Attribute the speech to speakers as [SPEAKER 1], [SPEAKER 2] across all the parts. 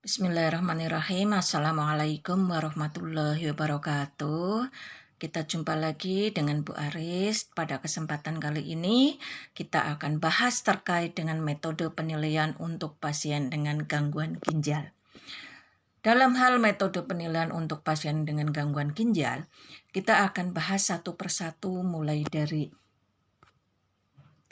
[SPEAKER 1] Bismillahirrahmanirrahim. Assalamualaikum warahmatullahi wabarakatuh. Kita jumpa lagi dengan Bu Aris. Pada kesempatan kali ini kita akan bahas terkait dengan metode penilaian untuk pasien dengan gangguan ginjal. Dalam hal metode penilaian untuk pasien dengan gangguan ginjal, kita akan bahas satu persatu mulai dari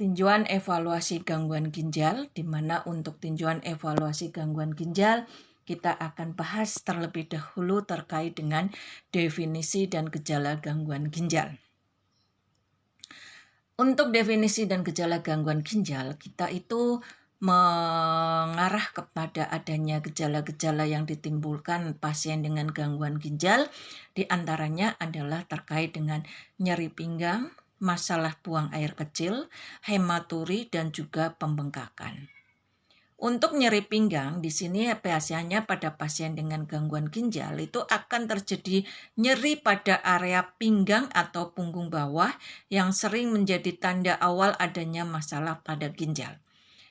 [SPEAKER 1] tinjauan evaluasi gangguan ginjal, di mana untuk tinjauan evaluasi gangguan ginjal kita akan bahas terlebih dahulu terkait dengan definisi dan gejala gangguan ginjal. Untuk definisi dan gejala gangguan ginjal, kita itu mengarah kepada adanya gejala-gejala yang ditimbulkan pasien dengan gangguan ginjal, di antaranya adalah terkait dengan nyeri pinggang, masalah buang air kecil, hematuri, dan juga pembengkakan. Untuk nyeri pinggang, di sini biasanya pada pasien dengan gangguan ginjal itu akan terjadi nyeri pada area pinggang atau punggung bawah yang sering menjadi tanda awal adanya masalah pada ginjal.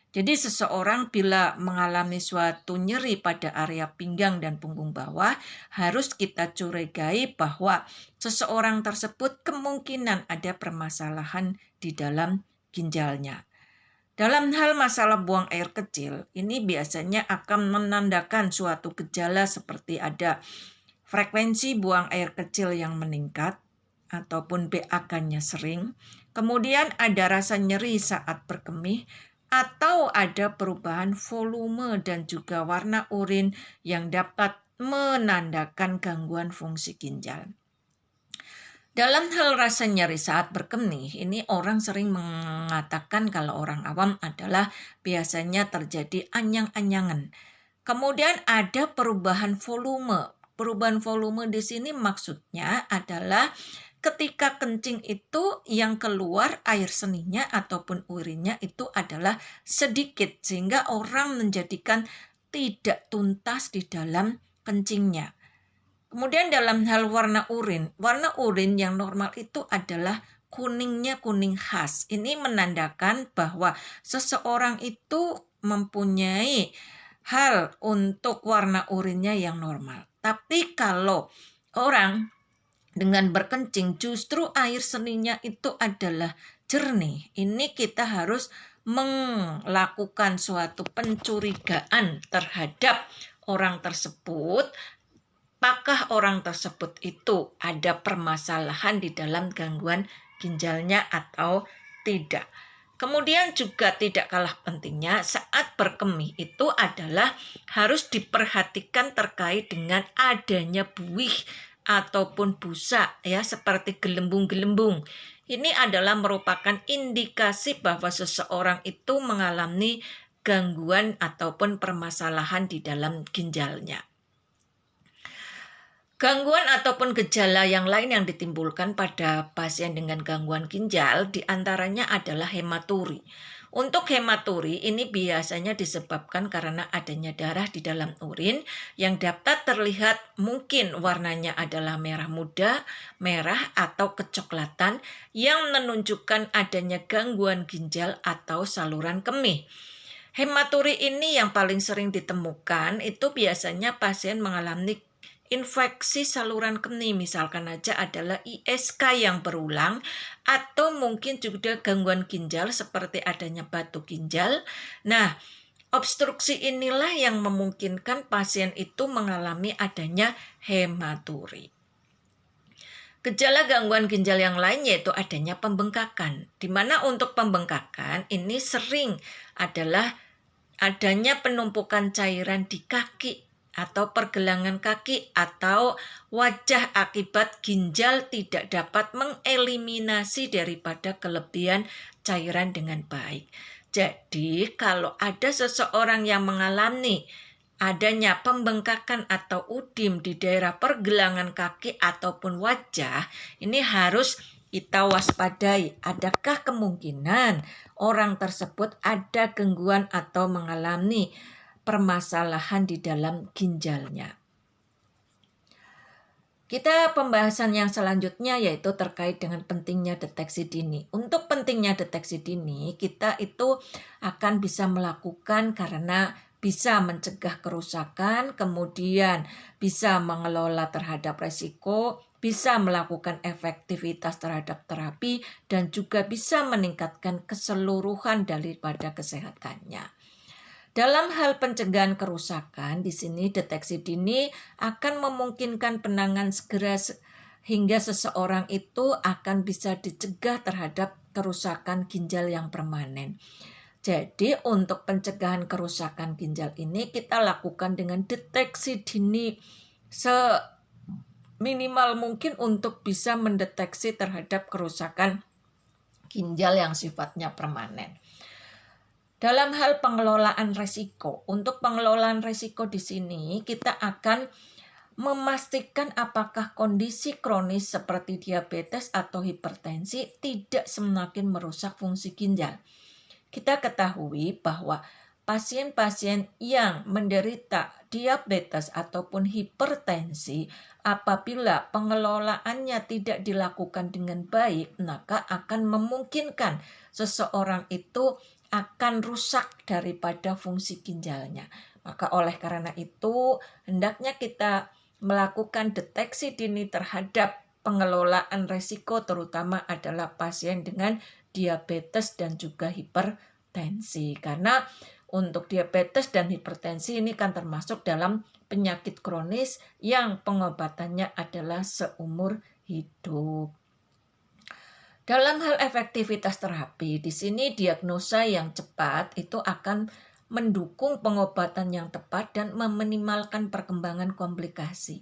[SPEAKER 1] Jadi seseorang bila mengalami suatu nyeri pada area pinggang dan punggung bawah, harus kita curigai bahwa seseorang tersebut kemungkinan ada permasalahan di dalam ginjalnya. Dalam hal masalah buang air kecil, ini biasanya akan menandakan suatu gejala seperti ada frekuensi buang air kecil yang meningkat, ataupun BAK-nya sering, kemudian ada rasa nyeri saat berkemih, atau ada perubahan volume dan juga warna urin yang dapat menandakan gangguan fungsi ginjal. Dalam hal rasa nyeri saat berkemih, ini orang sering mengatakan kalau orang awam adalah biasanya terjadi anyang-anyangan. Kemudian ada perubahan volume. Perubahan volume di sini maksudnya adalah ketika kencing itu yang keluar air seninya ataupun urinnya itu adalah sedikit sehingga orang menjadikan tidak tuntas di dalam kencingnya. Kemudian dalam hal warna urin yang normal itu adalah kuningnya kuning khas. Ini menandakan bahwa seseorang itu mempunyai hal untuk warna urinnya yang normal. Tapi kalau orang dengan berkencing justru air seninya itu adalah jernih, ini kita harus melakukan suatu pencurigaan terhadap orang tersebut. Apakah orang tersebut itu ada permasalahan di dalam gangguan ginjalnya atau tidak? Kemudian juga tidak kalah pentingnya saat berkemih itu adalah harus diperhatikan terkait dengan adanya buih ataupun busa ya seperti gelembung-gelembung. Ini adalah merupakan indikasi bahwa seseorang itu mengalami gangguan ataupun permasalahan di dalam ginjalnya. Gangguan ataupun gejala yang lain yang ditimbulkan pada pasien dengan gangguan ginjal diantaranya adalah hematuri. Untuk hematuri ini biasanya disebabkan karena adanya darah di dalam urin yang dapat terlihat mungkin warnanya adalah merah muda, merah atau kecoklatan yang menunjukkan adanya gangguan ginjal atau saluran kemih. Hematuri ini yang paling sering ditemukan itu biasanya pasien mengalami infeksi saluran kemih, misalkan aja adalah ISK yang berulang atau mungkin juga gangguan ginjal seperti adanya batu ginjal. Nah, obstruksi inilah yang memungkinkan pasien itu mengalami adanya hematuri. Gejala gangguan ginjal yang lain yaitu adanya pembengkakan, di mana untuk pembengkakan ini sering adalah adanya penumpukan cairan di kaki atau pergelangan kaki atau wajah akibat ginjal tidak dapat mengeliminasi daripada kelebihan cairan dengan baik. Jadi kalau ada seseorang yang mengalami adanya pembengkakan atau udim di daerah pergelangan kaki ataupun wajah, ini harus kita waspadai. Adakah kemungkinan orang tersebut ada gangguan atau mengalami permasalahan di dalam ginjalnya? Kita pembahasan yang selanjutnya yaitu terkait dengan pentingnya deteksi dini. Untuk pentingnya deteksi dini, kita itu akan bisa melakukan karena bisa mencegah kerusakan, kemudian bisa mengelola terhadap resiko, bisa melakukan efektivitas terhadap terapi, dan juga bisa meningkatkan keseluruhan daripada kesehatannya. Dalam hal pencegahan kerusakan, di sini deteksi dini akan memungkinkan penanganan segera hingga seseorang itu akan bisa dicegah terhadap kerusakan ginjal yang permanen. Jadi untuk pencegahan kerusakan ginjal ini kita lakukan dengan deteksi dini seminimal mungkin untuk bisa mendeteksi terhadap kerusakan ginjal yang sifatnya permanen. Dalam hal pengelolaan resiko, untuk pengelolaan resiko di sini kita akan memastikan apakah kondisi kronis seperti diabetes atau hipertensi tidak semakin merusak fungsi ginjal. Kita ketahui bahwa pasien-pasien yang menderita diabetes ataupun hipertensi, apabila pengelolaannya tidak dilakukan dengan baik, maka akan memungkinkan seseorang itu akan rusak daripada fungsi ginjalnya. Maka oleh karena itu, hendaknya kita melakukan deteksi dini terhadap pengelolaan resiko, terutama adalah pasien dengan diabetes dan juga hipertensi. Karena untuk diabetes dan hipertensi ini kan termasuk dalam penyakit kronis yang pengobatannya adalah seumur hidup. Dalam hal efektivitas terapi, di sini diagnosa yang cepat itu akan mendukung pengobatan yang tepat dan meminimalkan perkembangan komplikasi.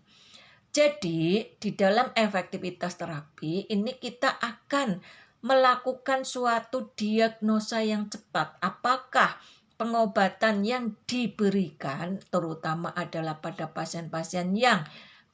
[SPEAKER 1] Jadi, di dalam efektivitas terapi ini kita akan melakukan suatu diagnosa yang cepat. Apakah pengobatan yang diberikan terutama adalah pada pasien-pasien yang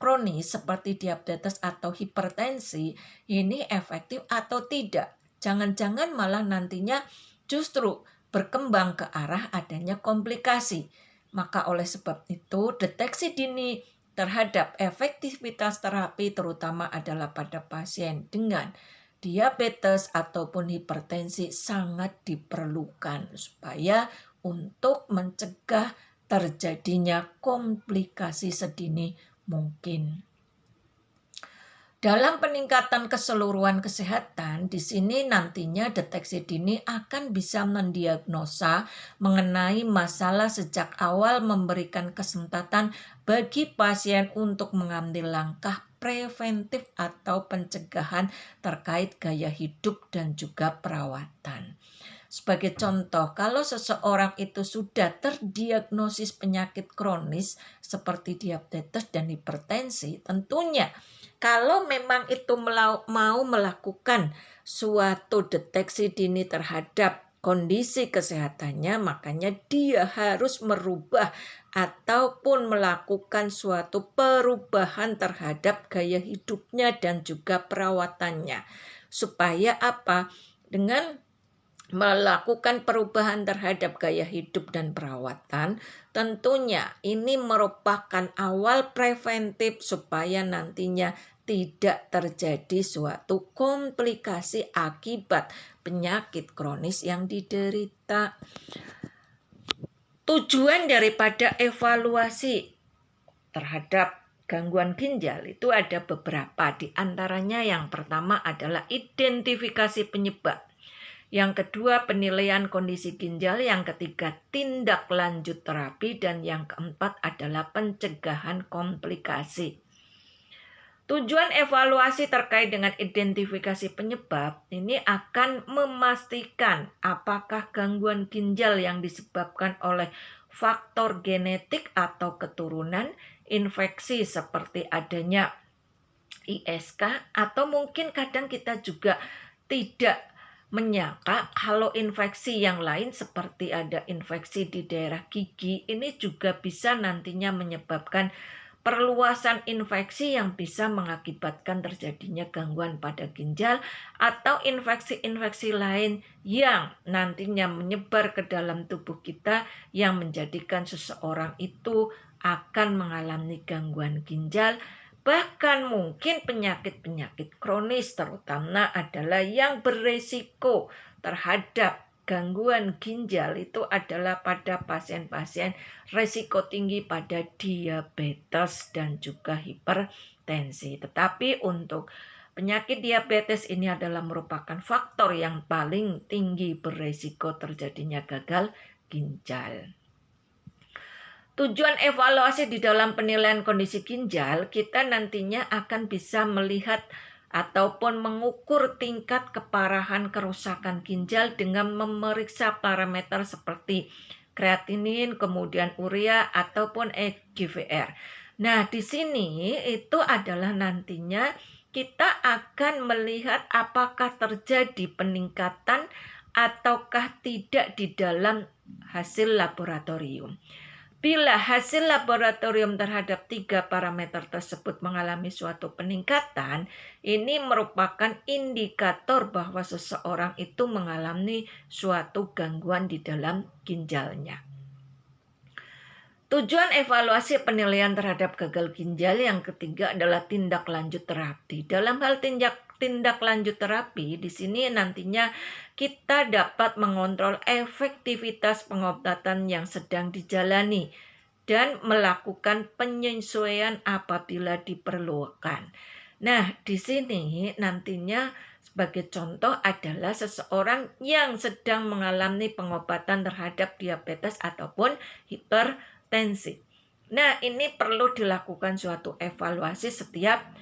[SPEAKER 1] kronis seperti diabetes atau hipertensi ini efektif atau tidak. Jangan-jangan malah nantinya justru berkembang ke arah adanya komplikasi. Maka oleh sebab itu deteksi dini terhadap efektivitas terapi terutama adalah pada pasien dengan diabetes ataupun hipertensi sangat diperlukan supaya untuk mencegah terjadinya komplikasi sedini mungkin. Dalam peningkatan keseluruhan kesehatan, di sini nantinya deteksi dini akan bisa mendiagnosa mengenai masalah sejak awal, memberikan kesempatan bagi pasien untuk mengambil langkah preventif atau pencegahan terkait gaya hidup dan juga perawatan. Sebagai contoh, kalau seseorang itu sudah terdiagnosis penyakit kronis seperti diabetes dan hipertensi, tentunya kalau memang itu mau melakukan suatu deteksi dini terhadap kondisi kesehatannya, makanya dia harus merubah ataupun melakukan suatu perubahan terhadap gaya hidupnya dan juga perawatannya. Supaya apa? Dengan melakukan perubahan terhadap gaya hidup dan perawatan, tentunya ini merupakan awal preventif supaya nantinya tidak terjadi suatu komplikasi akibat penyakit kronis yang diderita. Tujuan daripada evaluasi terhadap gangguan ginjal itu ada beberapa, di antaranya yang pertama adalah identifikasi penyebab. Yang kedua, penilaian kondisi ginjal. Yang ketiga, tindak lanjut terapi. Dan yang keempat adalah pencegahan komplikasi. Tujuan evaluasi terkait dengan identifikasi penyebab ini akan memastikan apakah gangguan ginjal yang disebabkan oleh faktor genetik atau keturunan, infeksi seperti adanya ISK, atau mungkin kadang kita juga tidak menyangka kalau infeksi yang lain seperti ada infeksi di daerah gigi ini juga bisa nantinya menyebabkan perluasan infeksi yang bisa mengakibatkan terjadinya gangguan pada ginjal atau infeksi-infeksi lain yang nantinya menyebar ke dalam tubuh kita yang menjadikan seseorang itu akan mengalami gangguan ginjal. Bahkan mungkin penyakit-penyakit kronis terutama adalah yang beresiko terhadap gangguan ginjal itu adalah pada pasien-pasien resiko tinggi pada diabetes dan juga hipertensi. Tetapi untuk penyakit diabetes ini adalah merupakan faktor yang paling tinggi beresiko terjadinya gagal ginjal. Tujuan evaluasi di dalam penilaian kondisi ginjal, kita nantinya akan bisa melihat ataupun mengukur tingkat keparahan kerusakan ginjal dengan memeriksa parameter seperti kreatinin, kemudian urea ataupun GVR. Nah, di sini itu adalah nantinya kita akan melihat apakah terjadi peningkatan ataukah tidak di dalam hasil laboratorium. Bila hasil laboratorium terhadap 3 parameter tersebut mengalami suatu peningkatan, ini merupakan indikator bahwa seseorang itu mengalami suatu gangguan di dalam ginjalnya. Tujuan evaluasi penilaian terhadap gagal ginjal yang ketiga adalah tindak lanjut terapi. Dalam hal tindak lanjut terapi, di sini nantinya kita dapat mengontrol efektivitas pengobatan yang sedang dijalani dan melakukan penyesuaian apabila diperlukan. Nah, di sini nantinya sebagai contoh adalah seseorang yang sedang mengalami pengobatan terhadap diabetes ataupun hipertensi. Nah, ini perlu dilakukan suatu evaluasi setiap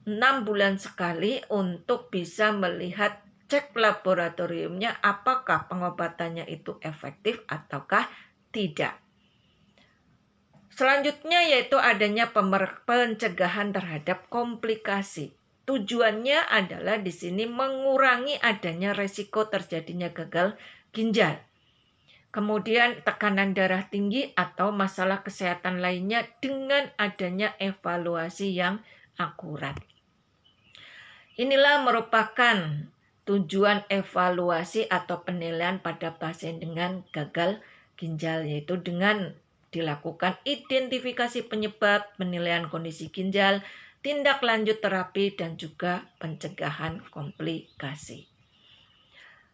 [SPEAKER 1] 6 bulan sekali untuk bisa melihat cek laboratoriumnya apakah pengobatannya itu efektif ataukah tidak. Selanjutnya yaitu adanya pencegahan terhadap komplikasi. Tujuannya adalah di sini mengurangi adanya resiko terjadinya gagal ginjal. Kemudian tekanan darah tinggi atau masalah kesehatan lainnya dengan adanya evaluasi yang akurat. Inilah merupakan tujuan evaluasi atau penilaian pada pasien dengan gagal ginjal, yaitu dengan dilakukan identifikasi penyebab, penilaian kondisi ginjal, tindak lanjut terapi, dan juga pencegahan komplikasi.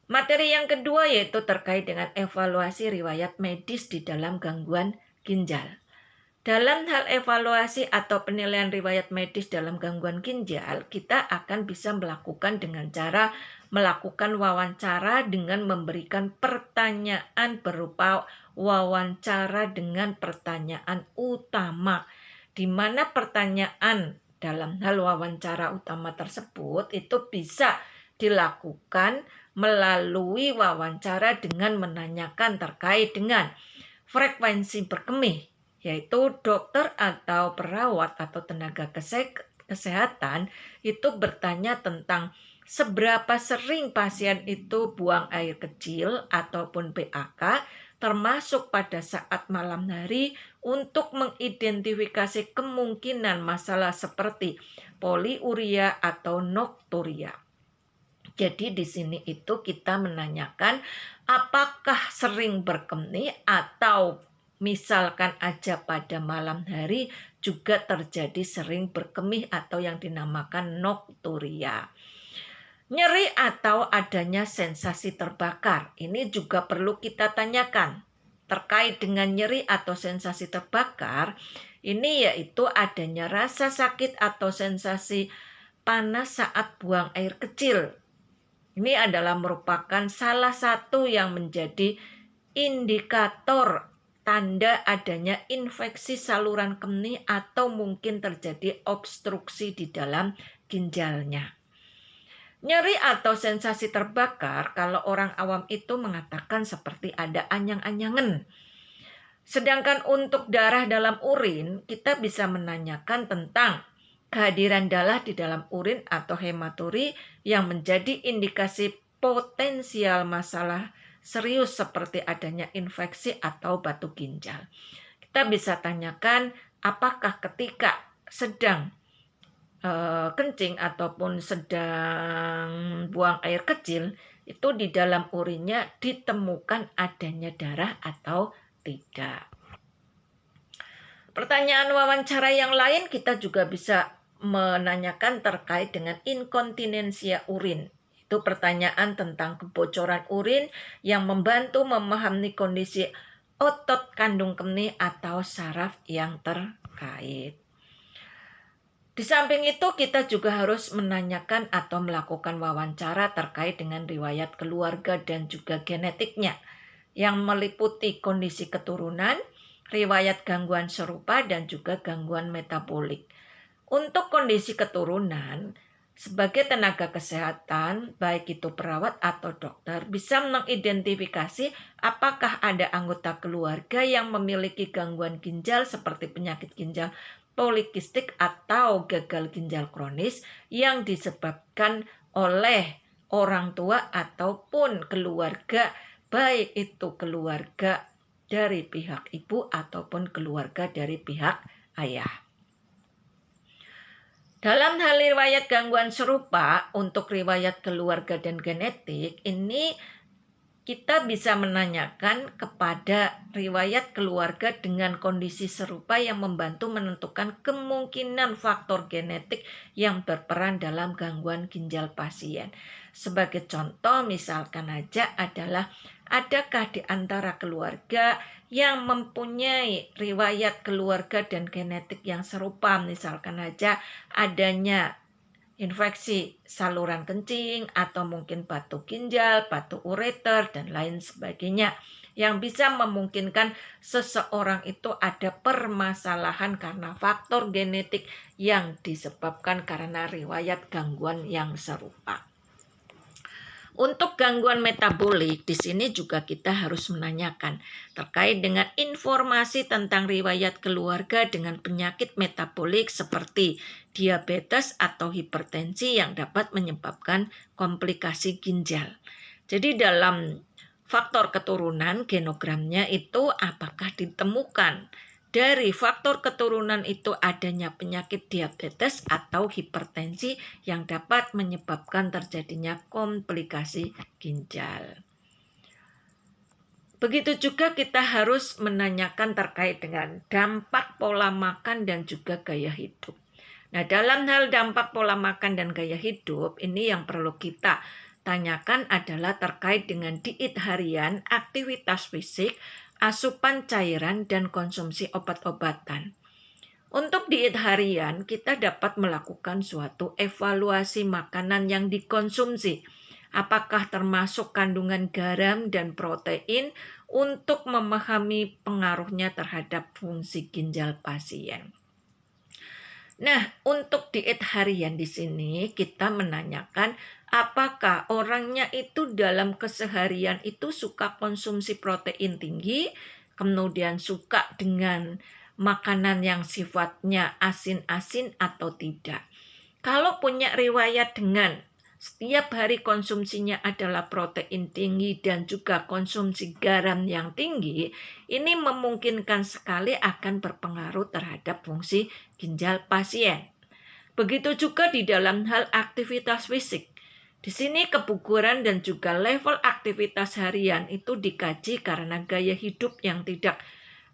[SPEAKER 1] Materi yang kedua yaitu terkait dengan evaluasi riwayat medis di dalam gangguan ginjal. Dalam hal evaluasi atau penilaian riwayat medis dalam gangguan ginjal, kita akan bisa melakukan dengan cara melakukan wawancara dengan memberikan pertanyaan berupa wawancara dengan pertanyaan utama, di mana pertanyaan dalam hal wawancara utama tersebut itu bisa dilakukan melalui wawancara dengan menanyakan terkait dengan frekuensi berkemih, yaitu dokter atau perawat atau tenaga kesehatan itu bertanya tentang seberapa sering pasien itu buang air kecil ataupun BAK, termasuk pada saat malam hari untuk mengidentifikasi kemungkinan masalah seperti poliuria atau nokturia. Jadi di sini itu kita menanyakan apakah sering berkemih atau misalkan aja pada malam hari juga terjadi sering berkemih atau yang dinamakan nokturia. Nyeri atau adanya sensasi terbakar, ini juga perlu kita tanyakan. Terkait dengan nyeri atau sensasi terbakar, ini yaitu adanya rasa sakit atau sensasi panas saat buang air kecil. Ini adalah merupakan salah satu yang menjadi indikator tanda adanya infeksi saluran kemih atau mungkin terjadi obstruksi di dalam ginjalnya. Nyeri atau sensasi terbakar kalau orang awam itu mengatakan seperti ada anyang-anyangan. Sedangkan untuk darah dalam urin, kita bisa menanyakan tentang kehadiran darah di dalam urin atau hematuri yang menjadi indikasi potensial masalah serius seperti adanya infeksi atau batu ginjal. Kita bisa tanyakan apakah ketika sedang kencing ataupun sedang buang air kecil itu di dalam urinnya ditemukan adanya darah atau tidak. Pertanyaan wawancara yang lain kita juga bisa menanyakan terkait dengan inkontinensia urin. yaitu pertanyaan tentang kebocoran urin yang membantu memahami kondisi otot kandung kemih atau saraf yang terkait. Di samping itu kita juga harus menanyakan atau melakukan wawancara terkait dengan riwayat keluarga dan juga genetiknya yang meliputi kondisi keturunan, riwayat gangguan serupa dan juga gangguan metabolik. Untuk kondisi keturunan, sebagai tenaga kesehatan, baik itu perawat atau dokter, bisa mengidentifikasi apakah ada anggota keluarga yang memiliki gangguan ginjal seperti penyakit ginjal polikistik atau gagal ginjal kronis yang disebabkan oleh orang tua ataupun keluarga, baik itu keluarga dari pihak ibu ataupun keluarga dari pihak ayah. Dalam hal riwayat gangguan serupa, untuk riwayat keluarga dan genetik, ini kita bisa menanyakan kepada riwayat keluarga dengan kondisi serupa yang membantu menentukan kemungkinan faktor genetik yang berperan dalam gangguan ginjal pasien. Sebagai contoh, misalkan aja adalah adakah di antara keluarga yang mempunyai riwayat keluarga dan genetik yang serupa, misalkan aja adanya infeksi saluran kencing atau mungkin batu ginjal, batu ureter, dan lain sebagainya yang bisa memungkinkan seseorang itu ada permasalahan karena faktor genetik yang disebabkan karena riwayat gangguan yang serupa. Untuk gangguan metabolik, di sini juga kita harus menanyakan terkait dengan informasi tentang riwayat keluarga dengan penyakit metabolik seperti diabetes atau hipertensi yang dapat menyebabkan komplikasi ginjal. Jadi dalam faktor keturunan genogramnya itu apakah ditemukan dari faktor keturunan itu adanya penyakit diabetes atau hipertensi yang dapat menyebabkan terjadinya komplikasi ginjal. Begitu juga kita harus menanyakan terkait dengan dampak pola makan dan juga gaya hidup. Nah, dalam hal dampak pola makan dan gaya hidup, ini yang perlu kita tanyakan adalah terkait dengan diet harian, aktivitas fisik, asupan cairan, dan konsumsi obat-obatan. Untuk diet harian, kita dapat melakukan suatu evaluasi makanan yang dikonsumsi. Apakah termasuk kandungan garam dan protein untuk memahami pengaruhnya terhadap fungsi ginjal pasien. Nah, untuk diet harian di sini kita menanyakan apakah orangnya itu dalam keseharian itu suka konsumsi protein tinggi, kemudian suka dengan makanan yang sifatnya asin-asin atau tidak. Kalau punya riwayat dengan setiap hari konsumsinya adalah protein tinggi dan juga konsumsi garam yang tinggi, ini memungkinkan sekali akan berpengaruh terhadap fungsi ginjal pasien. Begitu juga di dalam hal aktivitas fisik. Di sini kebugaran dan juga level aktivitas harian itu dikaji karena gaya hidup yang tidak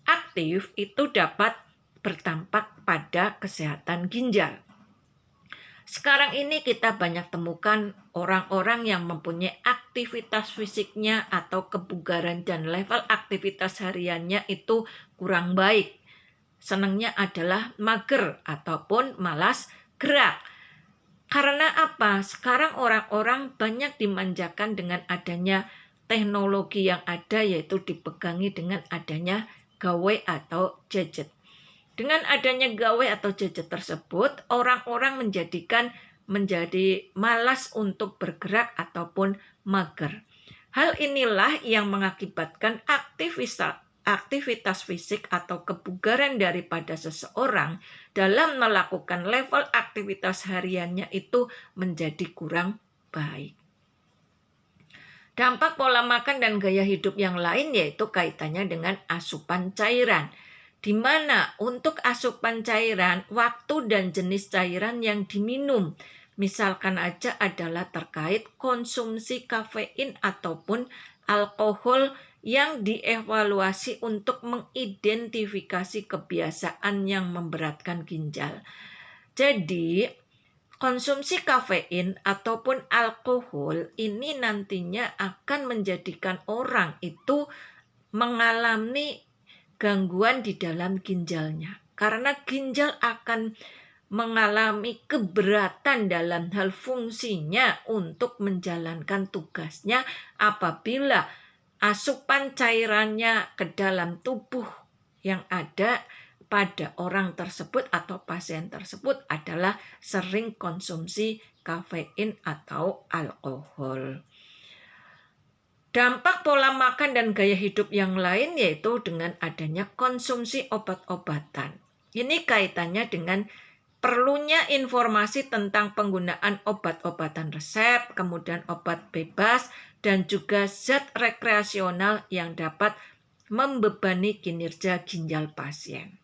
[SPEAKER 1] aktif itu dapat berdampak pada kesehatan ginjal. Sekarang ini kita banyak temukan orang-orang yang mempunyai aktivitas fisiknya atau kebugaran dan level aktivitas hariannya itu kurang baik. Senangnya adalah mager ataupun malas gerak. Karena apa? Sekarang orang-orang banyak dimanjakan dengan adanya teknologi yang ada, yaitu dipegangi dengan adanya gawai atau gadget. Dengan adanya gawai atau gadget tersebut, orang-orang menjadi malas untuk bergerak ataupun mager. Hal inilah yang mengakibatkan aktivitas fisik atau kebugaran daripada seseorang dalam melakukan level aktivitas hariannya itu menjadi kurang baik. Dampak pola makan dan gaya hidup yang lain yaitu kaitannya dengan asupan cairan. Di mana untuk asupan cairan, waktu dan jenis cairan yang diminum, misalkan aja adalah terkait konsumsi kafein ataupun alkohol yang dievaluasi untuk mengidentifikasi kebiasaan yang memberatkan ginjal. Jadi, konsumsi kafein ataupun alkohol ini nantinya akan menjadikan orang itu mengalami gangguan di dalam ginjalnya. Karena ginjal akan mengalami keberatan dalam hal fungsinya untuk menjalankan tugasnya apabila asupan cairannya ke dalam tubuh yang ada pada orang tersebut atau pasien tersebut adalah sering konsumsi kafein atau alkohol. Dampak pola makan dan gaya hidup yang lain yaitu dengan adanya konsumsi obat-obatan. Ini kaitannya dengan perlunya informasi tentang penggunaan obat-obatan resep, kemudian obat bebas, dan juga zat rekreasional yang dapat membebani kinerja ginjal pasien.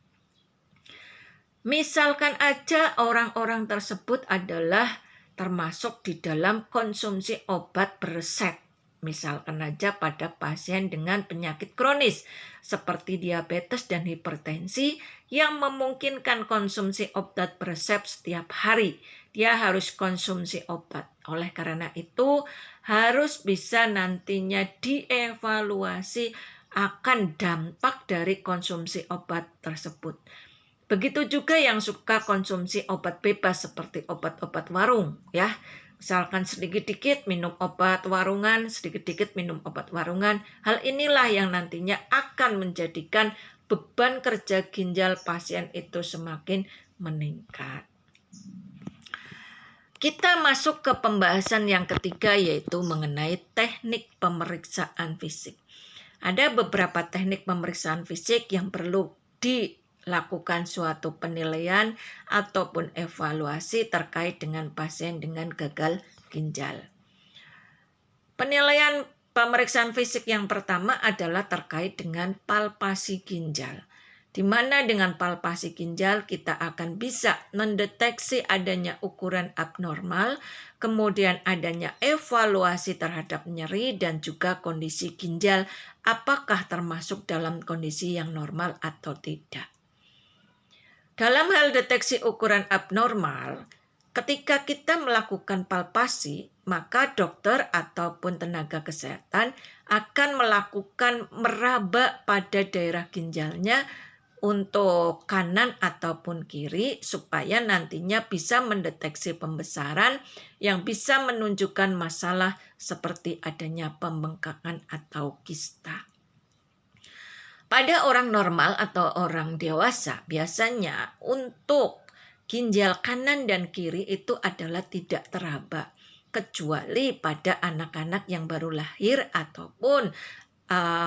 [SPEAKER 1] Misalkan aja orang-orang tersebut adalah termasuk di dalam konsumsi obat beresep. Misalkan aja pada pasien dengan penyakit kronis seperti diabetes dan hipertensi yang memungkinkan konsumsi obat beresep setiap hari. Dia harus konsumsi obat. Oleh karena itu harus bisa nantinya dievaluasi akan dampak dari konsumsi obat tersebut. Begitu juga yang suka konsumsi obat bebas seperti obat-obat warung ya. Misalkan sedikit-dikit minum obat warungan, sedikit-dikit minum obat warungan. Hal inilah yang nantinya akan menjadikan beban kerja ginjal pasien itu semakin meningkat. Kita masuk ke pembahasan yang ketiga yaitu mengenai teknik pemeriksaan fisik. Ada beberapa teknik pemeriksaan fisik yang perlu dilakukan suatu penilaian ataupun evaluasi terkait dengan pasien dengan gagal ginjal. Penilaian pemeriksaan fisik yang pertama adalah terkait dengan palpasi ginjal. Di mana dengan palpasi ginjal kita akan bisa mendeteksi adanya ukuran abnormal, kemudian adanya evaluasi terhadap nyeri dan juga kondisi ginjal apakah termasuk dalam kondisi yang normal atau tidak. Dalam hal deteksi ukuran abnormal, ketika kita melakukan palpasi, maka dokter ataupun tenaga kesehatan akan melakukan meraba pada daerah ginjalnya untuk kanan ataupun kiri supaya nantinya bisa mendeteksi pembesaran yang bisa menunjukkan masalah seperti adanya pembengkakan atau kista. Pada orang normal atau orang dewasa biasanya untuk ginjal kanan dan kiri itu adalah tidak teraba kecuali pada anak-anak yang baru lahir ataupun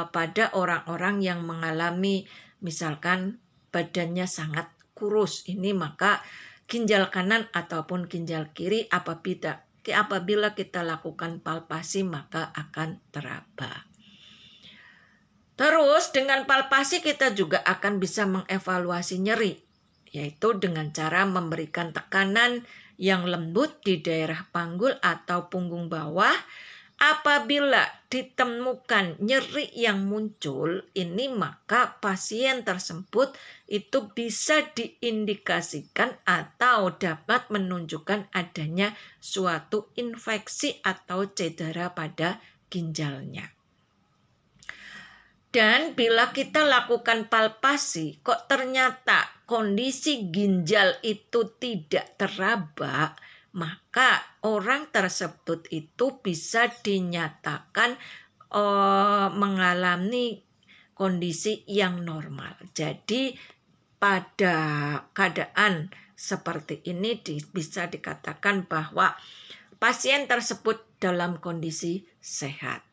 [SPEAKER 1] pada orang-orang yang mengalami misalkan badannya sangat kurus, ini maka ginjal kanan ataupun ginjal kiri apabila kita lakukan palpasi maka akan teraba. Terus dengan palpasi kita juga akan bisa mengevaluasi nyeri, yaitu dengan cara memberikan tekanan yang lembut di daerah panggul atau punggung bawah. Apabila ditemukan nyeri yang muncul ini maka pasien tersebut itu bisa diindikasikan atau dapat menunjukkan adanya suatu infeksi atau cedera pada ginjalnya. Dan bila kita lakukan palpasi kok ternyata kondisi ginjal itu tidak teraba, maka orang tersebut itu bisa dinyatakan mengalami kondisi yang normal. Jadi pada keadaan seperti ini bisa dikatakan bahwa pasien tersebut dalam kondisi sehat.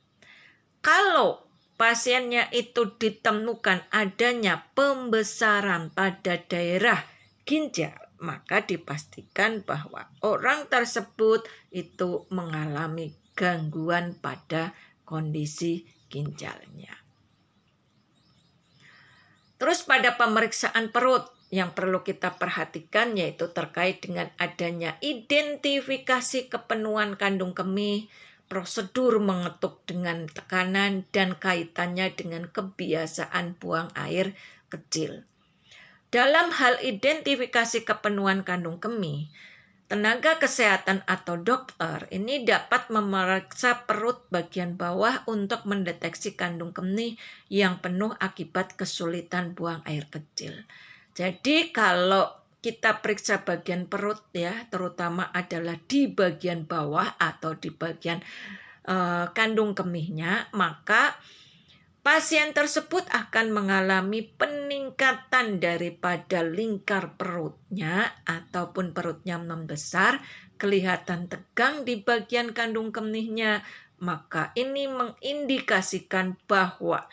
[SPEAKER 1] Kalau pasiennya itu ditemukan adanya pembesaran pada daerah ginjal, maka dipastikan bahwa orang tersebut itu mengalami gangguan pada kondisi ginjalnya. Terus pada pemeriksaan perut yang perlu kita perhatikan yaitu terkait dengan adanya identifikasi kepenuhan kandung kemih, prosedur mengetuk dengan tekanan, dan kaitannya dengan kebiasaan buang air kecil. Dalam hal identifikasi kepenuhan kandung kemih, tenaga kesehatan atau dokter ini dapat memeriksa perut bagian bawah untuk mendeteksi kandung kemih yang penuh akibat kesulitan buang air kecil. Jadi kalau kita periksa bagian perut ya, terutama adalah di bagian bawah atau di bagian kandung kemihnya, maka pasien tersebut akan mengalami peningkatan daripada lingkar perutnya ataupun perutnya membesar, kelihatan tegang di bagian kandung kemihnya. Maka ini mengindikasikan bahwa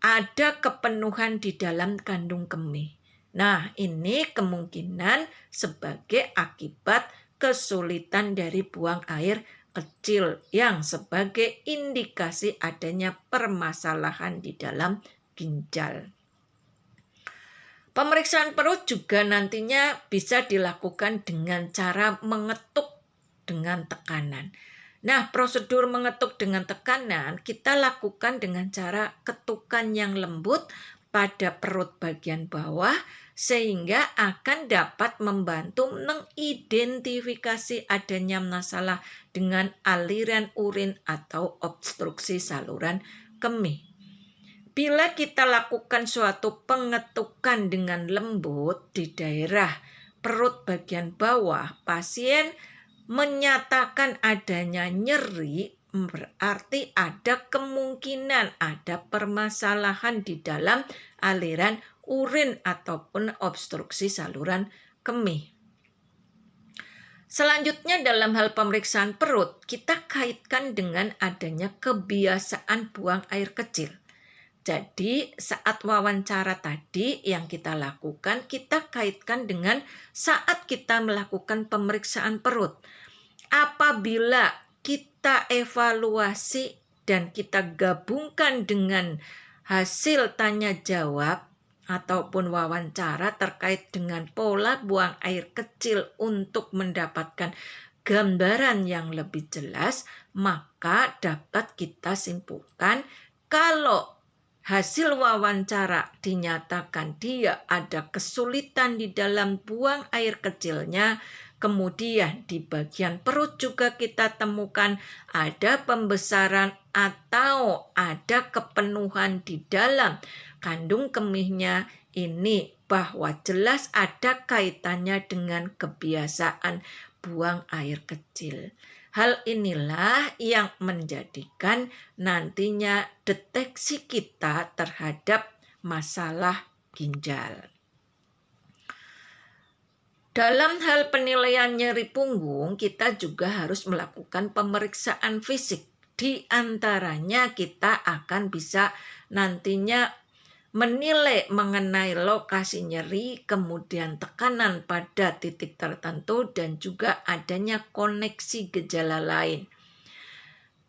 [SPEAKER 1] ada kepenuhan di dalam kandung kemih. Nah, ini kemungkinan sebagai akibat kesulitan dari buang air kecil yang sebagai indikasi adanya permasalahan di dalam ginjal. Pemeriksaan perut juga nantinya bisa dilakukan dengan cara mengetuk dengan tekanan. Nah, prosedur mengetuk dengan tekanan kita lakukan dengan cara ketukan yang lembut pada perut bagian bawah sehingga akan dapat membantu mengidentifikasi adanya masalah dengan aliran urin atau obstruksi saluran kemih. Bila kita lakukan suatu pengetukan dengan lembut di daerah perut bagian bawah, pasien menyatakan adanya nyeri, berarti ada kemungkinan ada permasalahan di dalam aliran urin ataupun obstruksi saluran kemih. Selanjutnya dalam hal pemeriksaan perut, kita kaitkan dengan adanya kebiasaan buang air kecil. Jadi saat wawancara tadi yang kita lakukan, kita kaitkan dengan saat kita melakukan pemeriksaan perut. Apabila kita evaluasi dan kita gabungkan dengan hasil tanya jawab ataupun wawancara terkait dengan pola buang air kecil untuk mendapatkan gambaran yang lebih jelas, maka dapat kita simpulkan kalau hasil wawancara dinyatakan dia ada kesulitan di dalam buang air kecilnya, kemudian di bagian perut juga kita temukan ada pembesaran atau ada kepenuhan di dalam kandung kemihnya, ini bahwa jelas ada kaitannya dengan kebiasaan buang air kecil. Hal inilah yang menjadikan nantinya deteksi kita terhadap masalah ginjal. Dalam hal penilaian nyeri punggung, kita juga harus melakukan pemeriksaan fisik. Di antaranya kita akan bisa nantinya menilai mengenai lokasi nyeri, kemudian tekanan pada titik tertentu, dan juga adanya koneksi gejala lain.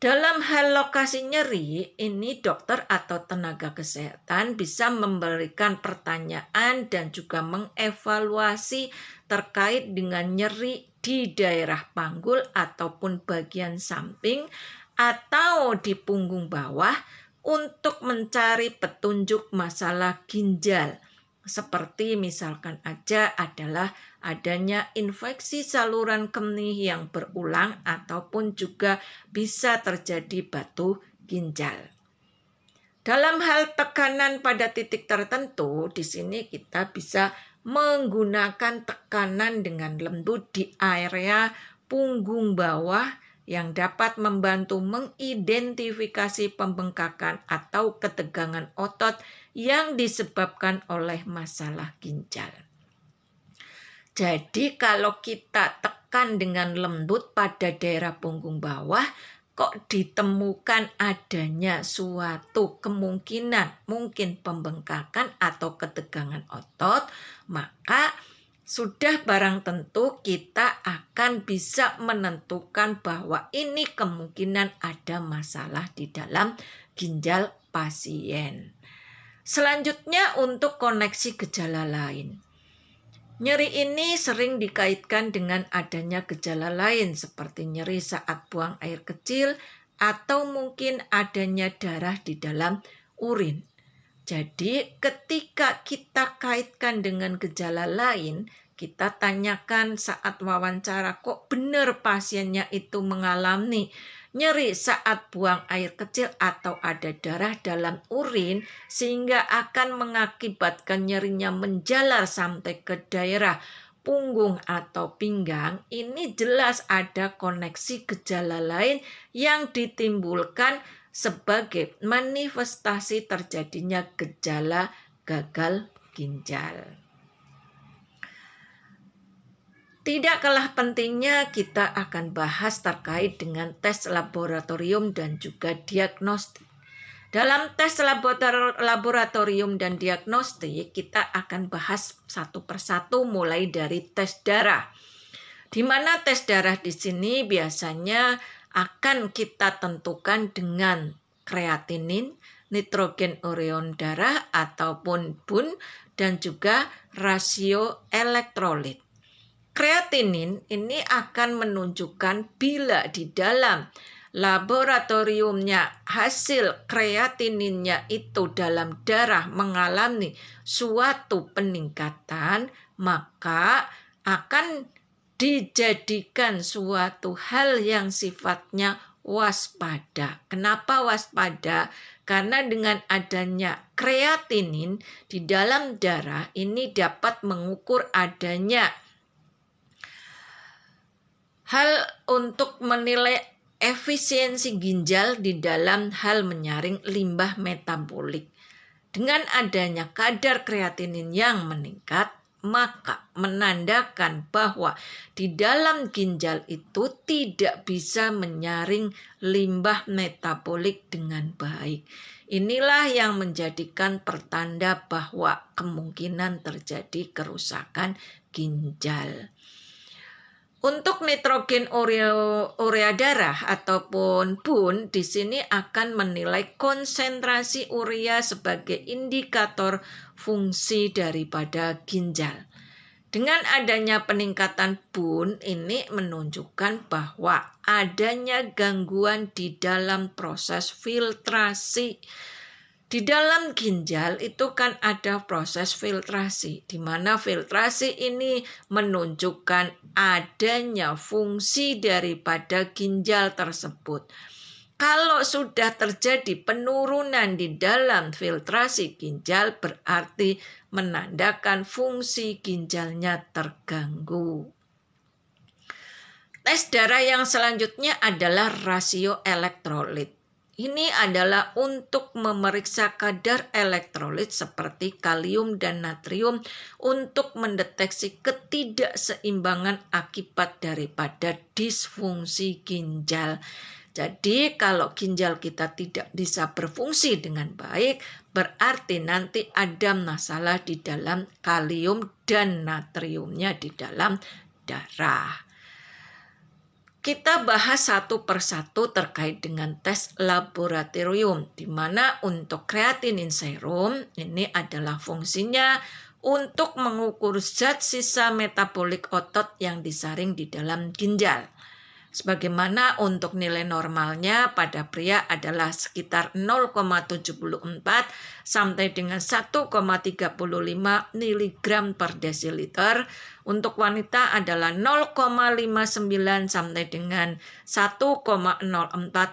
[SPEAKER 1] Dalam hal lokasi nyeri, ini dokter atau tenaga kesehatan bisa memberikan pertanyaan dan juga mengevaluasi terkait dengan nyeri di daerah panggul ataupun bagian samping atau di punggung bawah, untuk mencari petunjuk masalah ginjal. Seperti misalkan aja adalah adanya infeksi saluran kemih yang berulang ataupun juga bisa terjadi batu ginjal. Dalam hal tekanan pada titik tertentu, di sini kita bisa menggunakan tekanan dengan lembut di area punggung bawah yang dapat membantu mengidentifikasi pembengkakan atau ketegangan otot yang disebabkan oleh masalah ginjal. Jadi kalau kita tekan dengan lembut pada daerah punggung bawah, kok ditemukan adanya suatu kemungkinan mungkin pembengkakan atau ketegangan otot, maka sudah barang tentu kita akan bisa menentukan bahwa ini kemungkinan ada masalah di dalam ginjal pasien. Selanjutnya untuk koneksi gejala lain. Nyeri ini sering dikaitkan dengan adanya gejala lain seperti nyeri saat buang air kecil atau mungkin adanya darah di dalam urin. Jadi ketika kita kaitkan dengan gejala lain, kita tanyakan saat wawancara, kok benar pasiennya itu mengalami nyeri saat buang air kecil atau ada darah dalam urin sehingga akan mengakibatkan nyerinya menjalar sampai ke daerah punggung atau pinggang. Ini jelas ada koneksi gejala lain yang ditimbulkan sebagai manifestasi terjadinya gejala gagal ginjal. Tidak kalah pentingnya kita akan bahas terkait dengan tes laboratorium dan juga diagnostik. Dalam tes laboratorium dan diagnostik kita akan bahas satu persatu mulai dari tes darah. Di mana tes darah di sini biasanya akan kita tentukan dengan kreatinin, nitrogen ureon darah ataupun BUN, dan juga rasio elektrolit. Kreatinin ini akan menunjukkan bila di dalam laboratoriumnya hasil kreatininnya itu dalam darah mengalami suatu peningkatan, maka akan dijadikan suatu hal yang sifatnya waspada. Kenapa waspada? Karena dengan adanya kreatinin di dalam darah ini dapat mengukur adanya hal untuk menilai efisiensi ginjal di dalam hal menyaring limbah metabolik. Dengan adanya kadar kreatinin yang meningkat, maka menandakan bahwa di dalam ginjal itu tidak bisa menyaring limbah metabolik dengan baik. Inilah yang menjadikan pertanda bahwa kemungkinan terjadi kerusakan ginjal. Untuk nitrogen urea darah ataupun BUN di sini akan menilai konsentrasi urea sebagai indikator fungsi daripada ginjal. Dengan adanya peningkatan BUN ini menunjukkan bahwa adanya gangguan di dalam proses filtrasi. Di dalam ginjal itu kan ada proses filtrasi, di mana filtrasi ini menunjukkan adanya fungsi daripada ginjal tersebut. Kalau sudah terjadi penurunan di dalam filtrasi ginjal, berarti menandakan fungsi ginjalnya terganggu. Tes darah yang selanjutnya adalah rasio elektrolit. Ini adalah untuk memeriksa kadar elektrolit seperti kalium dan natrium untuk mendeteksi ketidakseimbangan akibat daripada disfungsi ginjal. Jadi kalau ginjal kita tidak bisa berfungsi dengan baik, berarti nanti ada masalah di dalam kalium dan natriumnya di dalam darah. Kita bahas satu persatu terkait dengan tes laboratorium, di mana untuk kreatinin serum ini adalah fungsinya untuk mengukur zat sisa metabolik otot yang disaring di dalam ginjal. Sebagaimana untuk nilai normalnya pada pria adalah sekitar 0,74 sampai dengan 1,35 mg per desiliter. Untuk wanita adalah 0,59 sampai dengan 1,04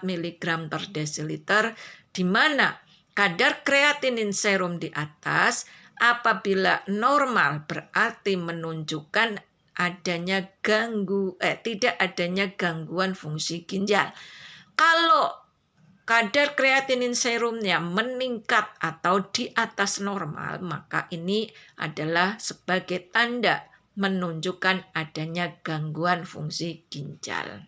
[SPEAKER 1] mg per desiliter, di mana kadar kreatinin serum di atas apabila normal berarti menunjukkan tidak adanya gangguan fungsi ginjal. Kalau kadar kreatinin serumnya meningkat atau di atas normal, maka ini adalah sebagai tanda menunjukkan adanya gangguan fungsi ginjal.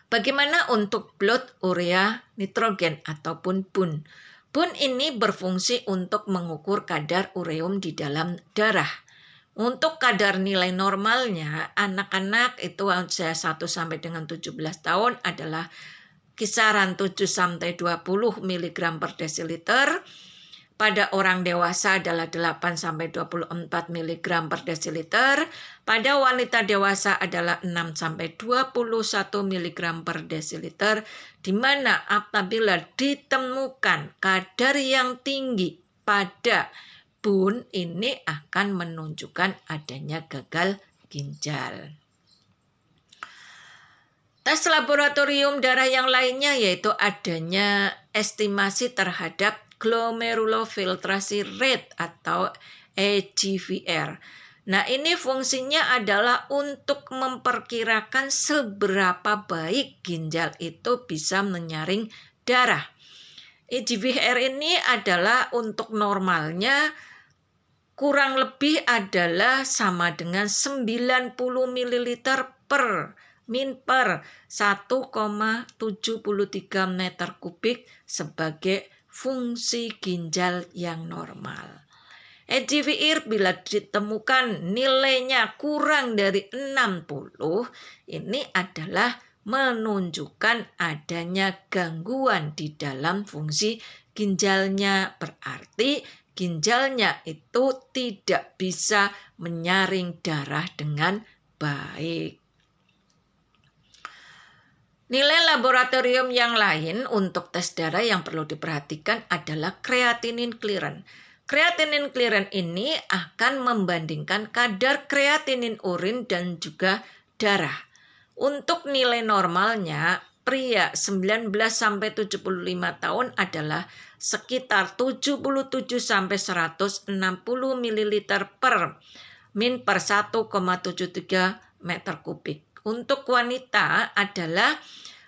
[SPEAKER 1] Bagaimana untuk blood urea nitrogen ataupun BUN? BUN ini berfungsi untuk mengukur kadar ureum di dalam darah. Untuk kadar nilai normalnya, anak-anak itu usia 1 sampai dengan 17 tahun adalah kisaran 7 sampai 20 mg per desiliter. Pada orang dewasa adalah 8 sampai 24 mg per desiliter. Pada wanita dewasa adalah 6 sampai 21 mg per desiliter, di mana apabila ditemukan kadar yang tinggi pada pun ini akan menunjukkan adanya gagal ginjal. Tes laboratorium darah yang lainnya yaitu adanya estimasi terhadap glomerulofiltrasi rate atau EGFR. Nah, ini fungsinya adalah untuk memperkirakan seberapa baik ginjal itu bisa menyaring darah. EGFR ini adalah untuk normalnya kurang lebih adalah sama dengan 90 ml per min per 1,73 meter kubik sebagai fungsi ginjal yang normal. EGFR bila ditemukan nilainya kurang dari 60, ini adalah menunjukkan adanya gangguan di dalam fungsi ginjalnya. Berarti ginjalnya itu tidak bisa menyaring darah dengan baik. Nilai laboratorium yang lain untuk tes darah yang perlu diperhatikan adalah creatinine clearance. Creatinine clearance ini akan membandingkan kadar kreatinin urin dan juga darah. Untuk nilai normalnya, pria 19-75 tahun adalah sekitar 77-160 ml per min per 1,73 meter kubik. Untuk wanita adalah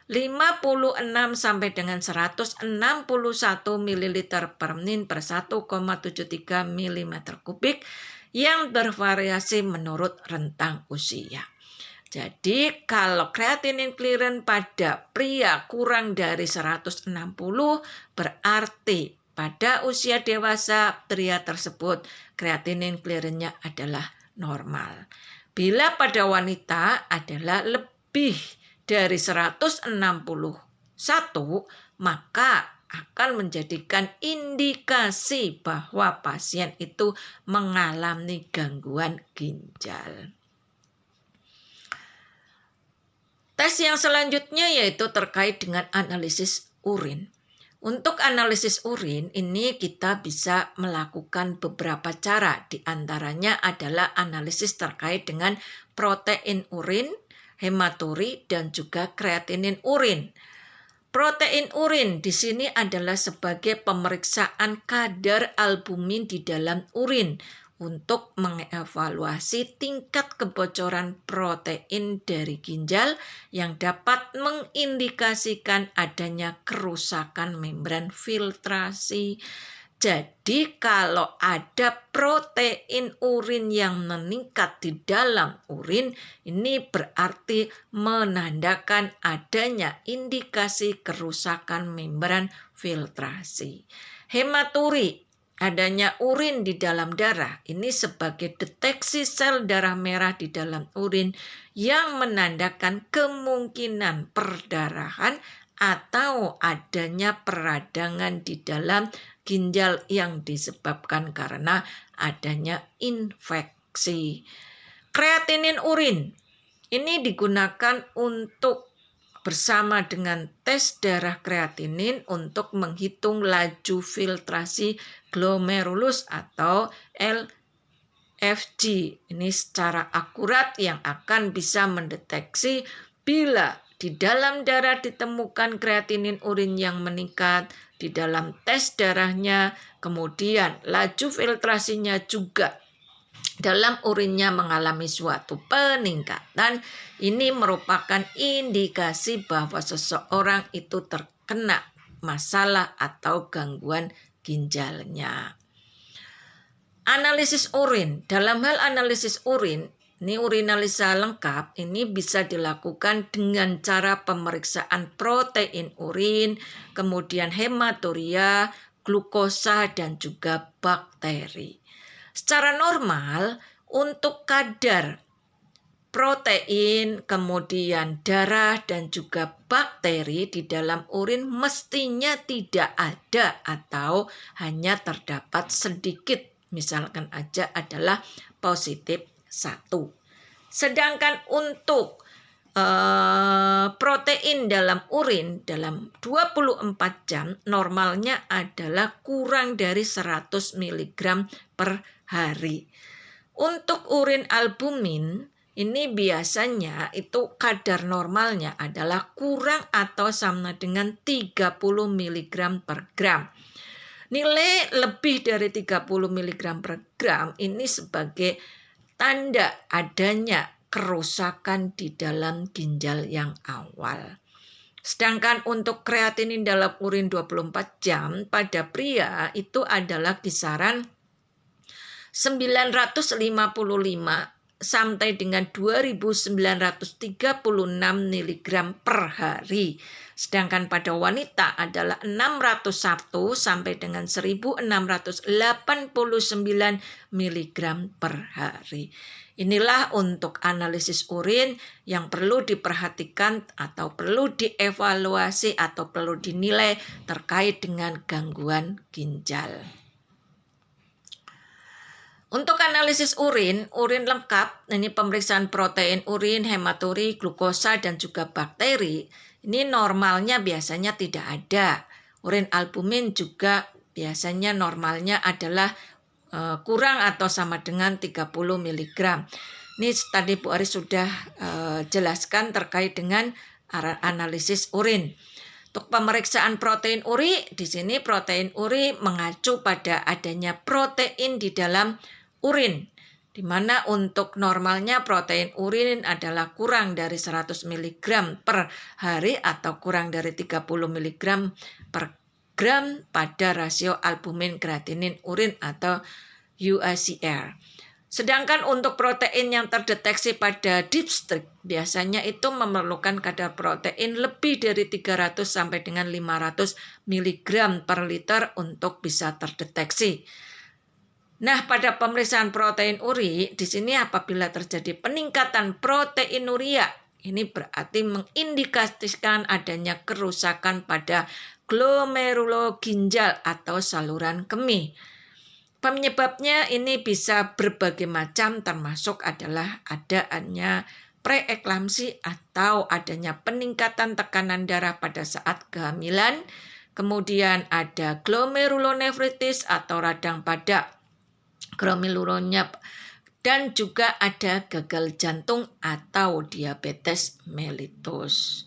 [SPEAKER 1] 56 sampai dengan 161 ml per min per 1,73 mm kubik yang bervariasi menurut rentang usia. Jadi kalau creatinine clearance pada pria kurang dari 160 berarti pada usia dewasa pria tersebut creatinine clearance-nya adalah normal. Bila pada wanita adalah lebih dari 161, maka akan menjadikan indikasi bahwa pasien itu mengalami gangguan ginjal. Tes yang selanjutnya yaitu terkait dengan analisis urin. Untuk analisis urin ini kita bisa melakukan beberapa cara. Di antaranya adalah analisis terkait dengan protein urin, hematuri, dan juga kreatinin urin. Protein urin di sini adalah sebagai pemeriksaan kadar albumin di dalam urin untuk mengevaluasi tingkat kebocoran protein dari ginjal yang dapat mengindikasikan adanya kerusakan membran filtrasi. Jadi kalau ada protein urin yang meningkat di dalam urin, ini berarti menandakan adanya indikasi kerusakan membran filtrasi. Hematuri, adanya urin di dalam darah, ini sebagai deteksi sel darah merah di dalam urin yang menandakan kemungkinan perdarahan atau adanya peradangan di dalam ginjal yang disebabkan karena adanya infeksi. Kreatinin urin ini digunakan untuk bersama dengan tes darah kreatinin untuk menghitung laju filtrasi glomerulus atau LFG. Ini secara akurat yang akan bisa mendeteksi bila di dalam darah ditemukan kreatinin urin yang meningkat, di dalam tes darahnya, kemudian laju filtrasinya juga dalam urinnya mengalami suatu peningkatan, ini merupakan indikasi bahwa seseorang itu terkena masalah atau gangguan ginjalnya. Analisis urin. Dalam hal analisis urin, ini urinalisa lengkap, ini bisa dilakukan dengan cara pemeriksaan protein urin, kemudian hematuria, glukosa, dan juga bakteri. Secara normal, untuk kadar protein, kemudian darah, dan juga bakteri di dalam urin mestinya tidak ada atau hanya terdapat sedikit. Misalkan aja adalah positif 1. Sedangkan untuk protein dalam urin dalam 24 jam normalnya adalah kurang dari 100 mg per hari. Untuk urin albumin, ini biasanya itu kadar normalnya adalah kurang atau sama dengan 30 mg per gram. Nilai lebih dari 30 mg per gram ini sebagai tanda adanya kerusakan di dalam ginjal yang awal. Sedangkan untuk kreatinin dalam urin 24 jam pada pria itu adalah kisaran 955 sampai dengan 2936 mg per hari. Sedangkan pada wanita adalah 601 sampai dengan 1689 mg per hari. Inilah untuk analisis urin yang perlu diperhatikan atau perlu dievaluasi atau perlu dinilai terkait dengan gangguan ginjal. Untuk analisis urin lengkap, ini pemeriksaan protein urin, hematuri, glukosa, dan juga bakteri. Ini normalnya biasanya tidak ada. Urin albumin juga biasanya normalnya adalah kurang atau sama dengan 30 mg. Ini tadi Bu Aris sudah jelaskan terkait dengan analisis urin. Untuk pemeriksaan protein uri, di sini protein uri mengacu pada adanya protein di dalam urin, di mana untuk normalnya protein urin adalah kurang dari 100 mg per hari atau kurang dari 30 mg per gram pada rasio albumin kreatinin urin atau UACR. Sedangkan untuk protein yang terdeteksi pada dipstick biasanya itu memerlukan kadar protein lebih dari 300 sampai dengan 500 mg per liter untuk bisa terdeteksi. Nah, pada pemeriksaan protein uri, di sini apabila terjadi peningkatan proteinuria, ini berarti mengindikasikan adanya kerusakan pada glomeruloginjal atau saluran kemih. Penyebabnya ini bisa berbagai macam, termasuk adalah adanya preeklamsi atau adanya peningkatan tekanan darah pada saat kehamilan, kemudian ada glomerulonefritis atau radang pada glomerulonya, dan juga ada gagal jantung atau diabetes mellitus.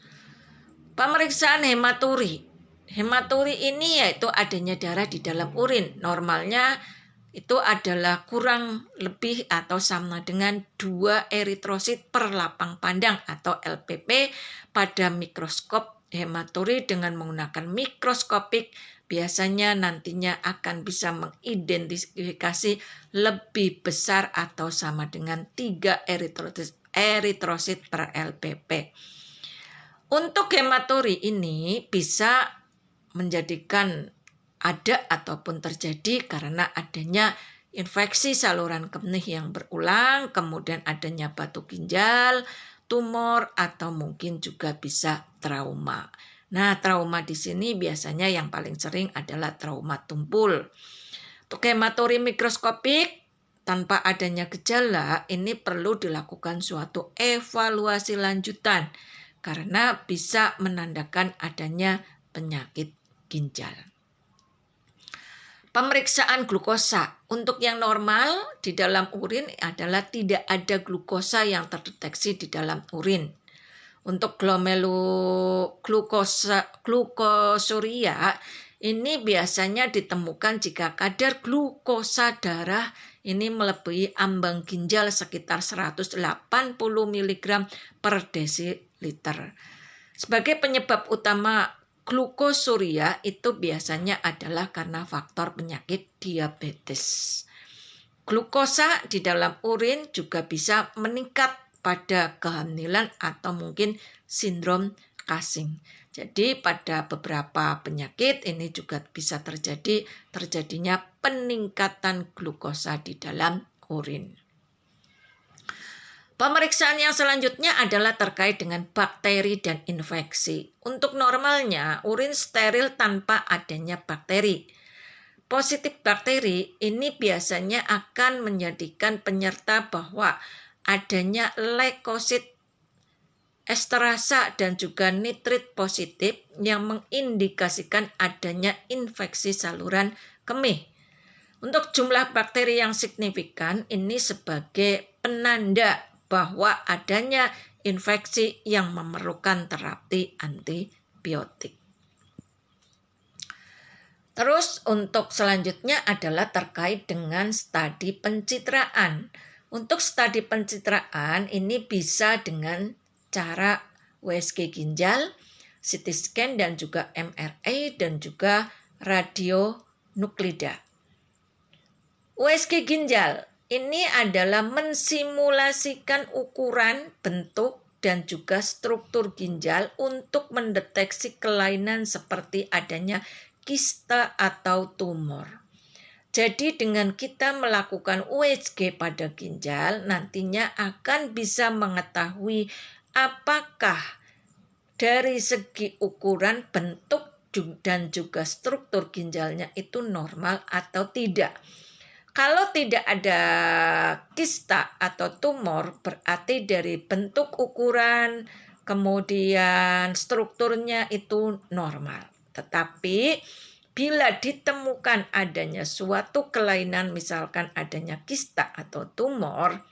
[SPEAKER 1] Pemeriksaan hematuri. Hematuri ini yaitu adanya darah di dalam urin. Normalnya itu adalah kurang lebih atau sama dengan 2 eritrosit per lapang pandang atau LPP pada mikroskop hematuri dengan menggunakan mikroskopik. Biasanya nantinya akan bisa mengidentifikasi lebih besar atau sama dengan 3 eritrosit per LPP. Untuk hematuri ini bisa menjadikan ada ataupun terjadi karena adanya infeksi saluran kemih yang berulang, kemudian adanya batu ginjal, tumor, atau mungkin juga bisa trauma. Nah, trauma di sini biasanya yang paling sering adalah trauma tumpul. Untuk hematuri mikroskopik, tanpa adanya gejala, ini perlu dilakukan suatu evaluasi lanjutan karena bisa menandakan adanya penyakit ginjal. Pemeriksaan glukosa. Untuk yang normal di dalam urin adalah tidak ada glukosa yang terdeteksi di dalam urin. Untuk glukosuria ini biasanya ditemukan jika kadar glukosa darah ini melebihi ambang ginjal sekitar 180 mg per desiliter. Sebagai penyebab utama glukosuria itu biasanya adalah karena faktor penyakit diabetes. Glukosa di dalam urin juga bisa meningkat pada kehamilan atau mungkin sindrom Cushing. Jadi pada beberapa penyakit ini juga bisa terjadinya peningkatan glukosa di dalam urin. Pemeriksaan yang selanjutnya adalah terkait dengan bakteri dan infeksi. Untuk normalnya urin steril tanpa adanya bakteri. Positif bakteri ini biasanya akan menjadikan penyerta bahwa adanya leukosit, esterasa, dan juga nitrit positif yang mengindikasikan adanya infeksi saluran kemih. Untuk jumlah bakteri yang signifikan ini sebagai penanda bahwa adanya infeksi yang memerlukan terapi antibiotik. Terus untuk selanjutnya adalah terkait dengan studi pencitraan. Untuk studi pencitraan ini bisa dengan cara USG ginjal, CT scan dan juga MRI dan juga radionuklida. USG ginjal ini adalah mensimulasikan ukuran, bentuk, dan juga struktur ginjal untuk mendeteksi kelainan seperti adanya kista atau tumor. Jadi dengan kita melakukan USG pada ginjal, nantinya akan bisa mengetahui apakah dari segi ukuran, bentuk, dan juga struktur ginjalnya itu normal atau tidak. Kalau tidak ada kista atau tumor, berarti dari bentuk ukuran, kemudian strukturnya itu normal. Tetapi bila ditemukan adanya suatu kelainan, misalkan adanya kista atau tumor,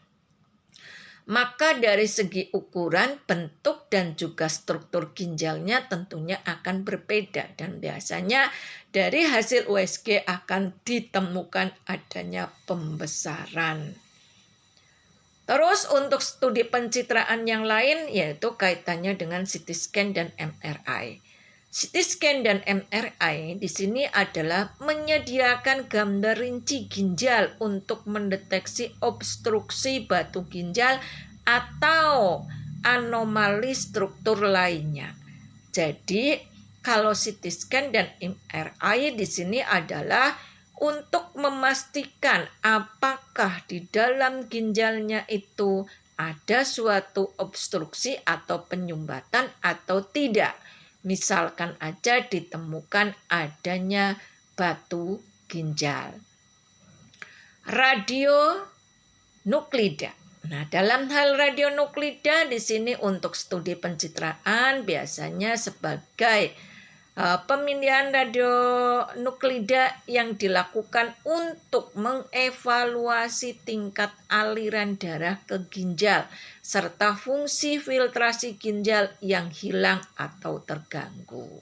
[SPEAKER 1] maka dari segi ukuran, bentuk, dan juga struktur ginjalnya tentunya akan berbeda. Dan biasanya dari hasil USG akan ditemukan adanya pembesaran. Terus untuk studi pencitraan yang lain yaitu kaitannya dengan CT scan dan MRI. CT scan dan MRI di sini adalah menyediakan gambar rinci ginjal untuk mendeteksi obstruksi batu ginjal atau anomali struktur lainnya. Jadi kalau CT scan dan MRI di sini adalah untuk memastikan apakah di dalam ginjalnya itu ada suatu obstruksi atau penyumbatan atau tidak. Misalkan aja ditemukan adanya batu ginjal. Radionuklida. Nah, dalam hal radionuklida di sini untuk studi pencitraan biasanya sebagai pemilihan radionuklida yang dilakukan untuk mengevaluasi tingkat aliran darah ke ginjal serta fungsi filtrasi ginjal yang hilang atau terganggu.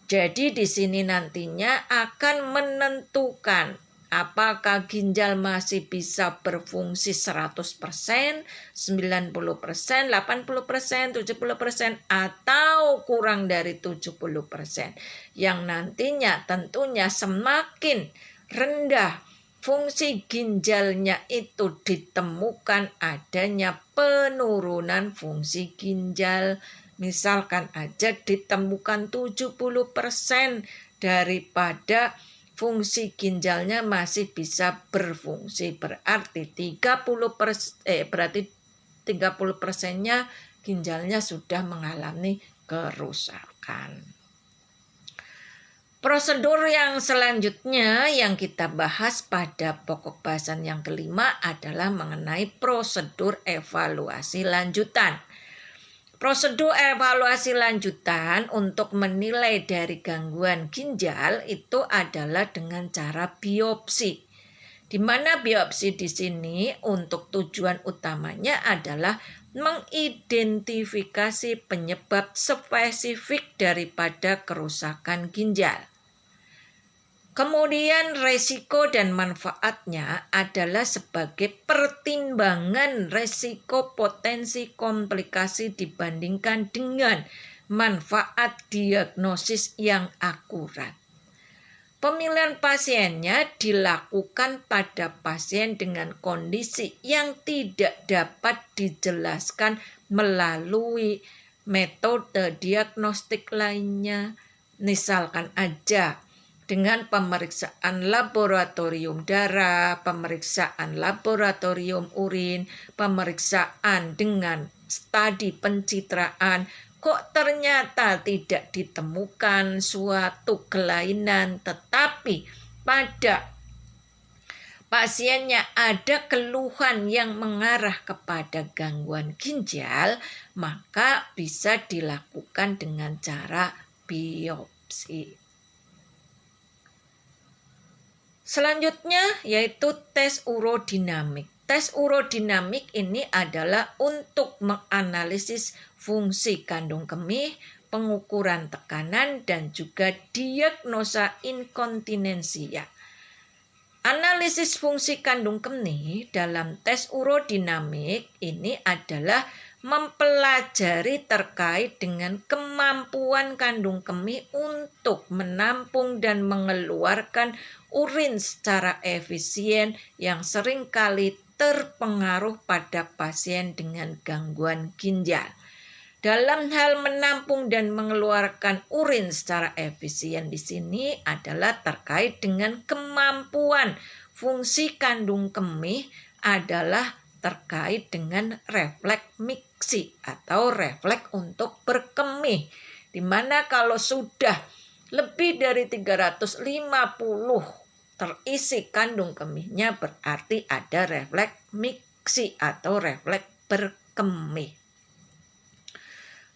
[SPEAKER 1] Jadi di sini nantinya akan menentukan apakah ginjal masih bisa berfungsi 100%, 90%, 80%, 70% atau kurang dari 70%. Yang nantinya tentunya semakin rendah fungsi ginjalnya itu ditemukan adanya penurunan fungsi ginjal. Misalkan aja ditemukan 70% daripada fungsi ginjalnya masih bisa berfungsi, berarti 30%-nya ginjalnya sudah mengalami kerusakan. Prosedur yang selanjutnya yang kita bahas pada pokok bahasan yang kelima adalah mengenai prosedur evaluasi lanjutan. Prosedur evaluasi lanjutan untuk menilai dari gangguan ginjal itu adalah dengan cara biopsi. Di mana biopsi di sini untuk tujuan utamanya adalah mengidentifikasi penyebab spesifik daripada kerusakan ginjal. Kemudian resiko dan manfaatnya adalah sebagai pertimbangan resiko potensi komplikasi dibandingkan dengan manfaat diagnosis yang akurat. Pemilihan pasiennya dilakukan pada pasien dengan kondisi yang tidak dapat dijelaskan melalui metode diagnostik lainnya. Misalkan aja dengan pemeriksaan laboratorium darah, pemeriksaan laboratorium urin, pemeriksaan dengan studi pencitraan, kok ternyata tidak ditemukan suatu kelainan, tetapi pada pasiennya ada keluhan yang mengarah kepada gangguan ginjal, maka bisa dilakukan dengan cara biopsi. Selanjutnya yaitu tes urodinamik. Tes urodinamik ini adalah untuk menganalisis fungsi kandung kemih, pengukuran tekanan, dan juga diagnosa inkontinensia. Analisis fungsi kandung kemih dalam tes urodinamik ini adalah mempelajari terkait dengan kemampuan kandung kemih untuk menampung dan mengeluarkan urin secara efisien yang seringkali terpengaruh pada pasien dengan gangguan ginjal. Dalam hal menampung dan mengeluarkan urin secara efisien di sini adalah terkait dengan kemampuan fungsi kandung kemih adalah terkait dengan refleks miksi atau refleks untuk berkemih. Di mana kalau sudah lebih dari 350 terisi kandung kemihnya berarti ada refleks miksi atau refleks berkemih.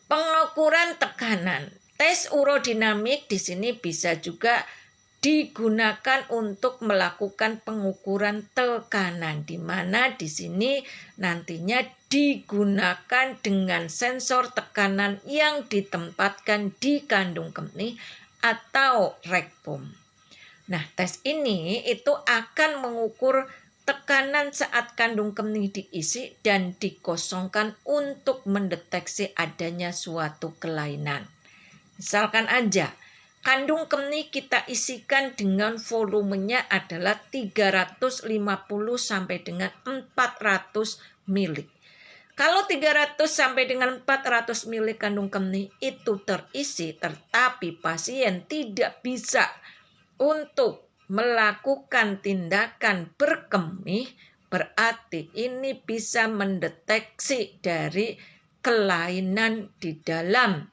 [SPEAKER 1] Pengukuran tekanan. Tes urodinamik di sini bisa juga digunakan untuk melakukan pengukuran tekanan, di mana di sini nantinya digunakan dengan sensor tekanan yang ditempatkan di kandung kemih atau rektum. Nah, tes ini itu akan mengukur tekanan saat kandung kemih diisi dan dikosongkan untuk mendeteksi adanya suatu kelainan. Misalkan aja, kandung kemih kita isikan dengan volumenya adalah 350 sampai dengan 400 ml. Kalau 300 sampai dengan 400 ml kandung kemih itu terisi, tetapi pasien tidak bisa untuk melakukan tindakan berkemih, berarti ini bisa mendeteksi dari kelainan di dalam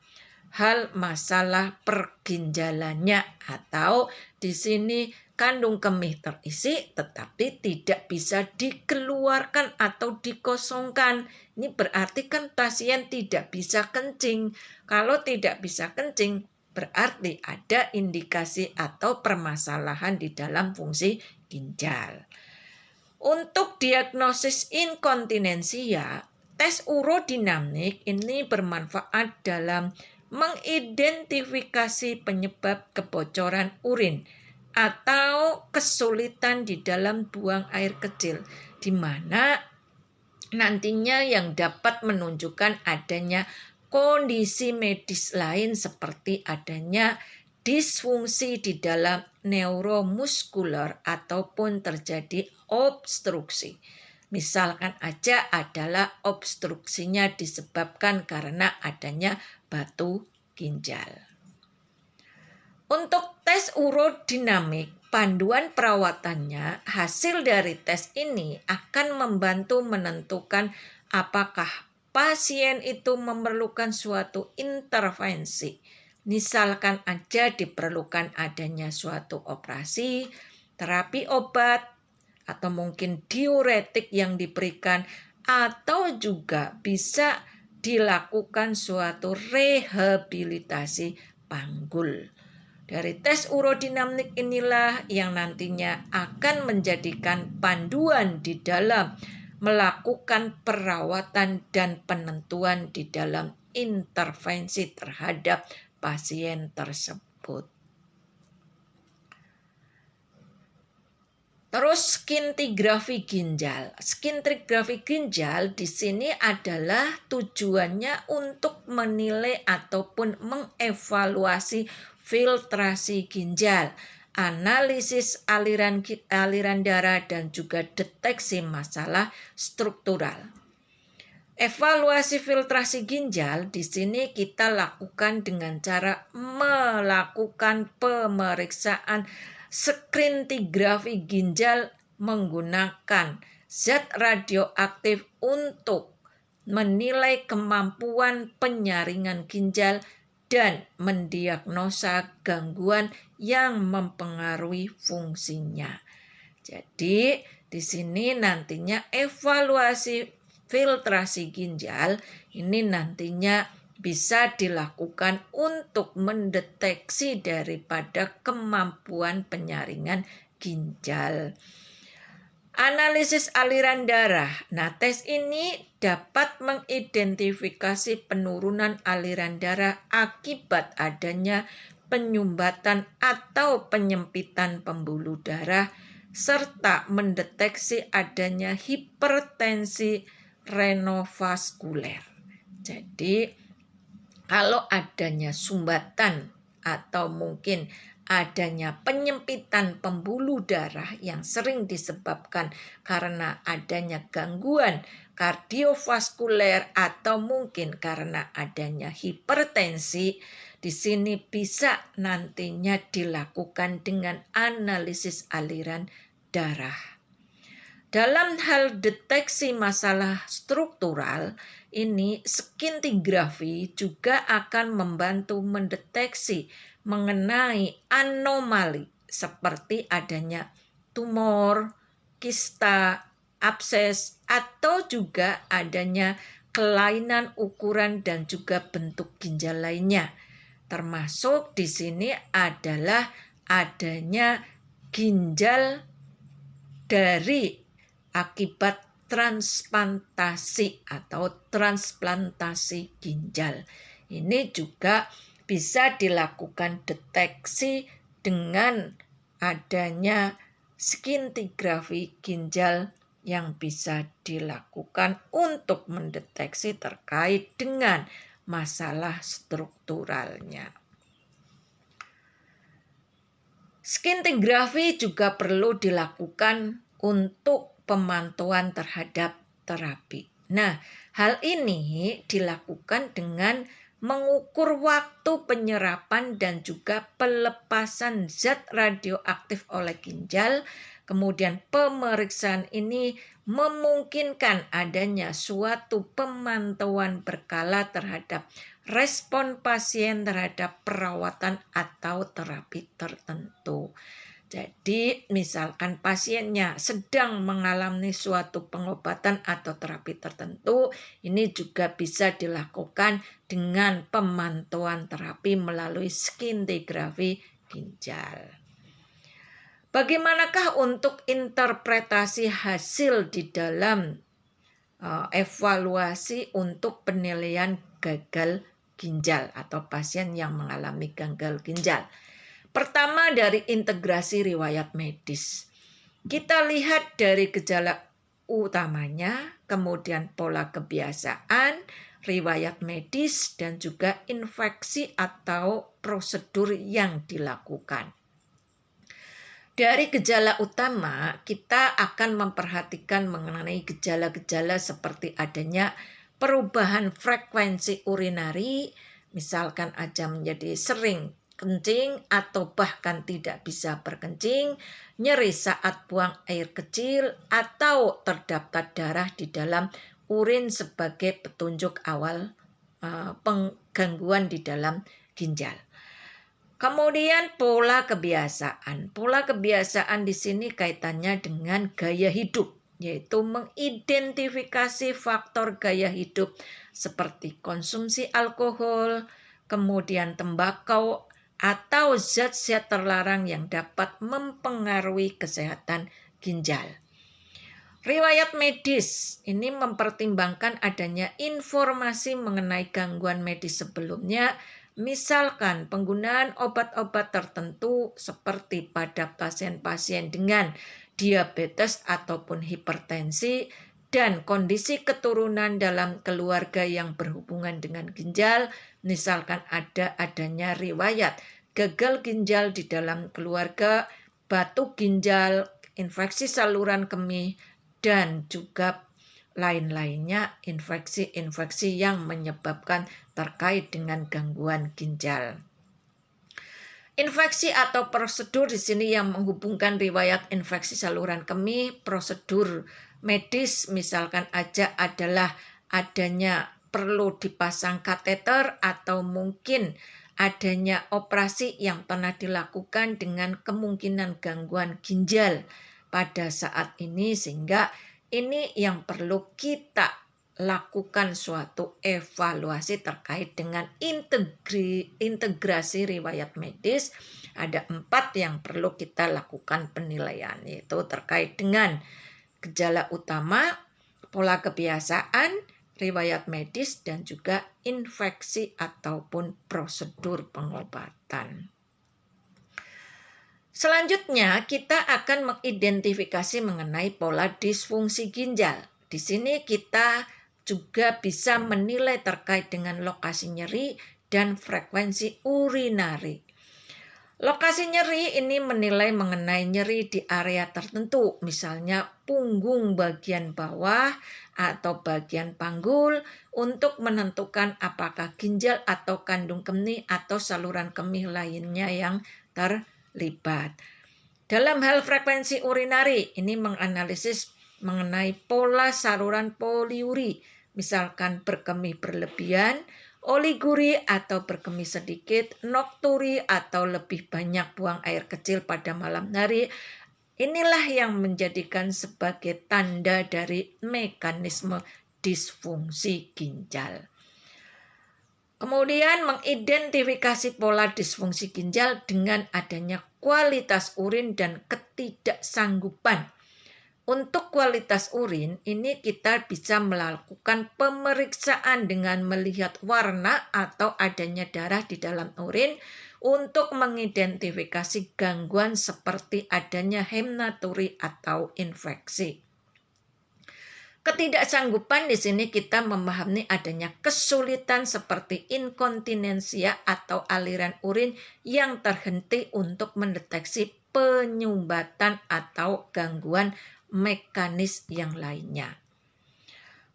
[SPEAKER 1] hal masalah perginjalannya, atau di sini kandung kemih terisi tetapi tidak bisa dikeluarkan atau dikosongkan. Ini berarti kan pasien tidak bisa kencing. Kalau tidak bisa kencing berarti ada indikasi atau permasalahan di dalam fungsi ginjal. Untuk diagnosis inkontinensia, tes urodinamik ini bermanfaat dalam mengidentifikasi penyebab kebocoran urin atau kesulitan di dalam buang air kecil, di mana nantinya yang dapat menunjukkan adanya kondisi medis lain seperti adanya disfungsi di dalam neuromuskuler ataupun terjadi obstruksi. Misalkan aja adalah obstruksinya disebabkan karena adanya batu ginjal. Untuk tes urodinamik, panduan perawatannya, hasil dari tes ini akan membantu menentukan apakah pasien itu memerlukan suatu intervensi. Misalkan aja diperlukan adanya suatu operasi, terapi obat, atau mungkin diuretik yang diberikan, atau juga bisa dilakukan suatu rehabilitasi panggul. Dari tes urodinamik inilah yang nantinya akan menjadikan panduan di dalam melakukan perawatan dan penentuan di dalam intervensi terhadap pasien tersebut. Terus skintigrafi ginjal. Skintigrafi ginjal di sini adalah tujuannya untuk menilai ataupun mengevaluasi filtrasi ginjal, analisis aliran darah dan juga deteksi masalah struktural. Evaluasi filtrasi ginjal di sini kita lakukan dengan cara melakukan pemeriksaan skintigrafi ginjal menggunakan zat radioaktif untuk menilai kemampuan penyaringan ginjal dan mendiagnosa gangguan yang mempengaruhi fungsinya. Jadi di sini nantinya evaluasi filtrasi ginjal ini nantinya bisa dilakukan untuk mendeteksi daripada kemampuan penyaringan ginjal. Analisis aliran darah. Nah, tes ini dapat mengidentifikasi penurunan aliran darah akibat adanya penyumbatan atau penyempitan pembuluh darah serta mendeteksi adanya hipertensi renovaskuler. Jadi, kalau adanya sumbatan atau mungkin adanya penyempitan pembuluh darah yang sering disebabkan karena adanya gangguan kardiovaskuler atau mungkin karena adanya hipertensi, di sini bisa nantinya dilakukan dengan analisis aliran darah. Dalam hal deteksi masalah struktural, ini skintigrafi juga akan membantu mendeteksi mengenai anomali seperti adanya tumor, kista, abses, atau juga adanya kelainan ukuran dan juga bentuk ginjal lainnya. Termasuk di sini adalah adanya ginjal dari akibat transplantasi atau transplantasi ginjal. Ini juga bisa dilakukan deteksi dengan adanya skintigrafi ginjal yang bisa dilakukan untuk mendeteksi terkait dengan masalah strukturalnya. Skintigrafi juga perlu dilakukan untuk pemantauan terhadap terapi. Nah, hal ini dilakukan dengan mengukur waktu penyerapan dan juga pelepasan zat radioaktif oleh ginjal. Kemudian pemeriksaan ini memungkinkan adanya suatu pemantauan berkala terhadap respon pasien terhadap perawatan atau terapi tertentu. Jadi misalkan pasiennya sedang mengalami suatu pengobatan atau terapi tertentu, ini juga bisa dilakukan dengan pemantauan terapi melalui skintigrafi ginjal. Bagaimanakah untuk interpretasi hasil di dalam evaluasi untuk penilaian gagal ginjal atau pasien yang mengalami gagal ginjal? Pertama, dari integrasi riwayat medis. Kita lihat dari gejala utamanya, kemudian pola kebiasaan, riwayat medis, dan juga infeksi atau prosedur yang dilakukan. Dari gejala utama, kita akan memperhatikan mengenai gejala-gejala seperti adanya perubahan frekuensi urinari, misalkan aja menjadi sering kencing atau bahkan tidak bisa berkencing, nyeri saat buang air kecil, atau terdapat darah di dalam urin sebagai petunjuk awal gangguan di dalam ginjal. Kemudian pola kebiasaan. Pola kebiasaan di sini kaitannya dengan gaya hidup, yaitu mengidentifikasi faktor gaya hidup seperti konsumsi alkohol, kemudian tembakau, atau zat-zat terlarang yang dapat mempengaruhi kesehatan ginjal. Riwayat medis ini mempertimbangkan adanya informasi mengenai gangguan medis sebelumnya, misalkan penggunaan obat-obat tertentu seperti pada pasien-pasien dengan diabetes ataupun hipertensi, dan kondisi keturunan dalam keluarga yang berhubungan dengan ginjal, misalkan adanya riwayat gagal ginjal di dalam keluarga, batu ginjal, infeksi saluran kemih, dan juga lain-lainnya infeksi-infeksi yang menyebabkan terkait dengan gangguan ginjal. Infeksi atau prosedur di sini yang menghubungkan riwayat infeksi saluran kemih, prosedur medis misalkan aja adalah adanya perlu dipasang kateter atau mungkin adanya operasi yang pernah dilakukan dengan kemungkinan gangguan ginjal pada saat ini, sehingga ini yang perlu kita lakukan suatu evaluasi terkait dengan integrasi riwayat medis. Ada 4 yang perlu kita lakukan penilaian, yaitu terkait dengan gejala utama, pola kebiasaan, riwayat medis, dan juga infeksi ataupun prosedur pengobatan. Selanjutnya, kita akan mengidentifikasi mengenai pola disfungsi ginjal. Di sini kita juga bisa menilai terkait dengan lokasi nyeri dan frekuensi urinari. Lokasi nyeri ini menilai mengenai nyeri di area tertentu, misalnya punggung bagian bawah atau bagian panggul, untuk menentukan apakah ginjal atau kandung kemih atau saluran kemih lainnya yang terlibat. Dalam hal frekuensi urinari, ini menganalisis mengenai pola saluran poliuri, misalkan berkemih berlebihan, oliguri atau berkemih sedikit, nokturi atau lebih banyak buang air kecil pada malam hari. Inilah yang menjadikan sebagai tanda dari mekanisme disfungsi ginjal. Kemudian mengidentifikasi pola disfungsi ginjal dengan adanya kualitas urin dan ketidaksanggupan. Untuk kualitas urin ini kita bisa melakukan pemeriksaan dengan melihat warna atau adanya darah di dalam urin untuk mengidentifikasi gangguan seperti adanya hematuri atau infeksi. Ketidaksanggupan di sini kita memahami adanya kesulitan seperti inkontinensia atau aliran urin yang terhenti untuk mendeteksi penyumbatan atau gangguan mekanis yang lainnya.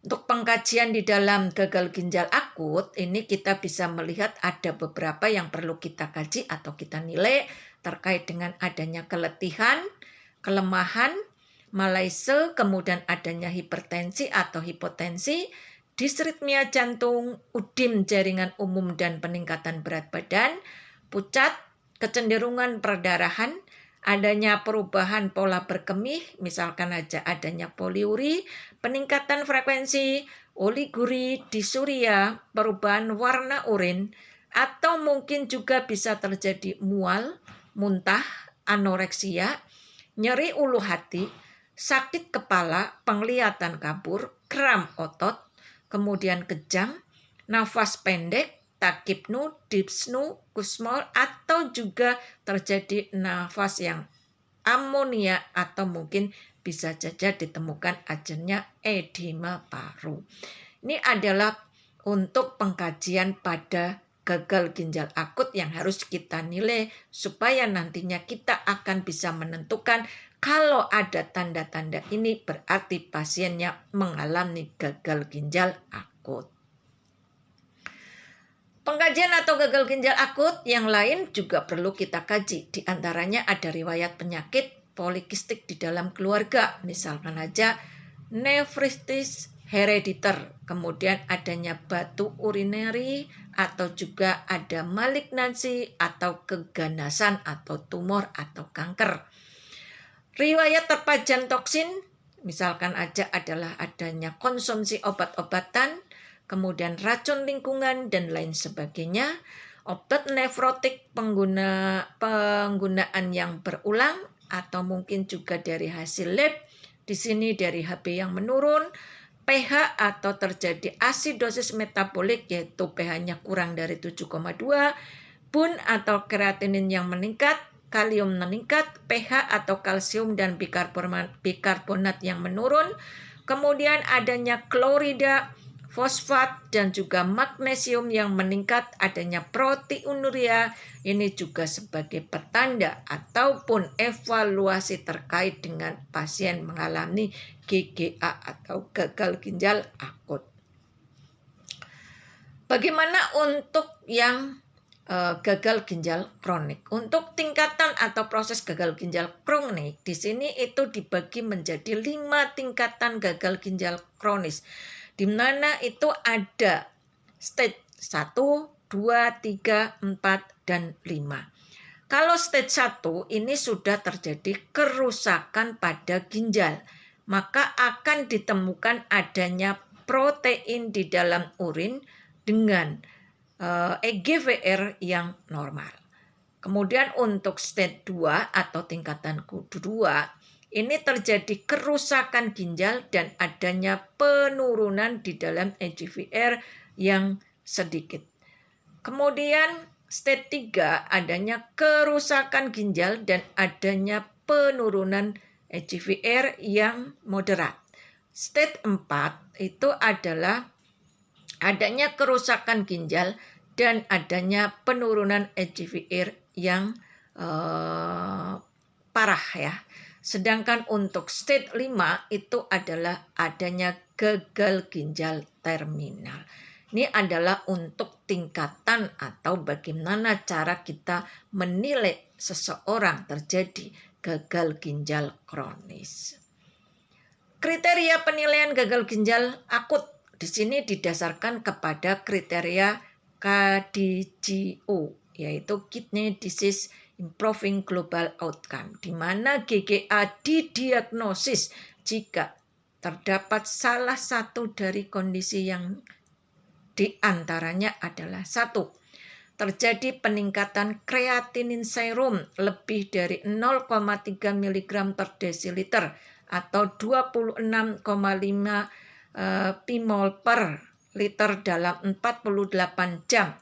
[SPEAKER 1] Untuk pengkajian di dalam gagal ginjal akut, ini kita bisa melihat ada beberapa yang perlu kita kaji atau kita nilai terkait dengan adanya keletihan, kelemahan, malaise, kemudian adanya hipertensi atau hipotensi, disritmia jantung, udim jaringan umum dan peningkatan berat badan, pucat, kecenderungan perdarahan, adanya perubahan pola berkemih, misalkan aja adanya poliuri, peningkatan frekuensi, oliguri, disuria, perubahan warna urin, atau mungkin juga bisa terjadi mual, muntah, anoreksia, nyeri ulu hati, sakit kepala, penglihatan kabur, kram otot, kemudian kejang, nafas pendek, takipnu, dipsnu, kusmol, atau juga terjadi nafas yang amonia atau mungkin bisa saja ditemukan adanya edema paru. Ini adalah untuk pengkajian pada gagal ginjal akut yang harus kita nilai supaya nantinya kita akan bisa menentukan kalau ada tanda-tanda ini berarti pasiennya mengalami gagal ginjal akut. Pengkajian atau gagal ginjal akut yang lain juga perlu kita kaji. Di antaranya ada riwayat penyakit polikistik di dalam keluarga, misalkan aja nefritis herediter, kemudian adanya batu urinary, atau juga ada malignansi atau keganasan atau tumor atau kanker. Riwayat terpajan toksin, misalkan aja adalah adanya konsumsi obat-obatan, kemudian racun lingkungan dan lain sebagainya, obat nefrotik penggunaan yang berulang atau mungkin juga dari hasil lab, di sini dari HB yang menurun, pH atau terjadi asidosis metabolik yaitu pH-nya kurang dari 7,2, bun atau kreatinin yang meningkat, kalium meningkat, pH atau kalsium dan bikarbonat yang menurun, kemudian adanya klorida, fosfat dan juga magnesium yang meningkat, adanya proteinuria, ini juga sebagai petanda ataupun evaluasi terkait dengan pasien mengalami GGA atau gagal ginjal akut. Bagaimana untuk yang gagal ginjal kronik? Untuk tingkatan atau proses gagal ginjal kronik, di sini itu dibagi menjadi 5 tingkatan gagal ginjal kronis, di mana itu ada stage 1, 2, 3, 4, dan 5. Kalau stage 1 ini sudah terjadi kerusakan pada ginjal, maka akan ditemukan adanya protein di dalam urin dengan EGFR yang normal. Kemudian untuk stage 2 atau tingkatan kedua, ini terjadi kerusakan ginjal dan adanya penurunan di dalam EGFR yang sedikit. Kemudian stage 3 adanya kerusakan ginjal dan adanya penurunan EGFR yang moderat. Stage 4 itu adalah adanya kerusakan ginjal dan adanya penurunan EGFR yang parah ya. Sedangkan untuk stage 5 itu adalah adanya gagal ginjal terminal. Ini adalah untuk tingkatan atau bagaimana cara kita menilai seseorang terjadi gagal ginjal kronis. Kriteria penilaian gagal ginjal akut di sini didasarkan kepada kriteria KDIGO, yaitu Kidney Disease Improving Global Outcome, di mana GGA didiagnosis jika terdapat salah satu dari kondisi yang diantaranya adalah 1. Terjadi peningkatan kreatinin serum lebih dari 0,3 mg per desiliter atau 26,5 pmol per liter dalam 48 jam,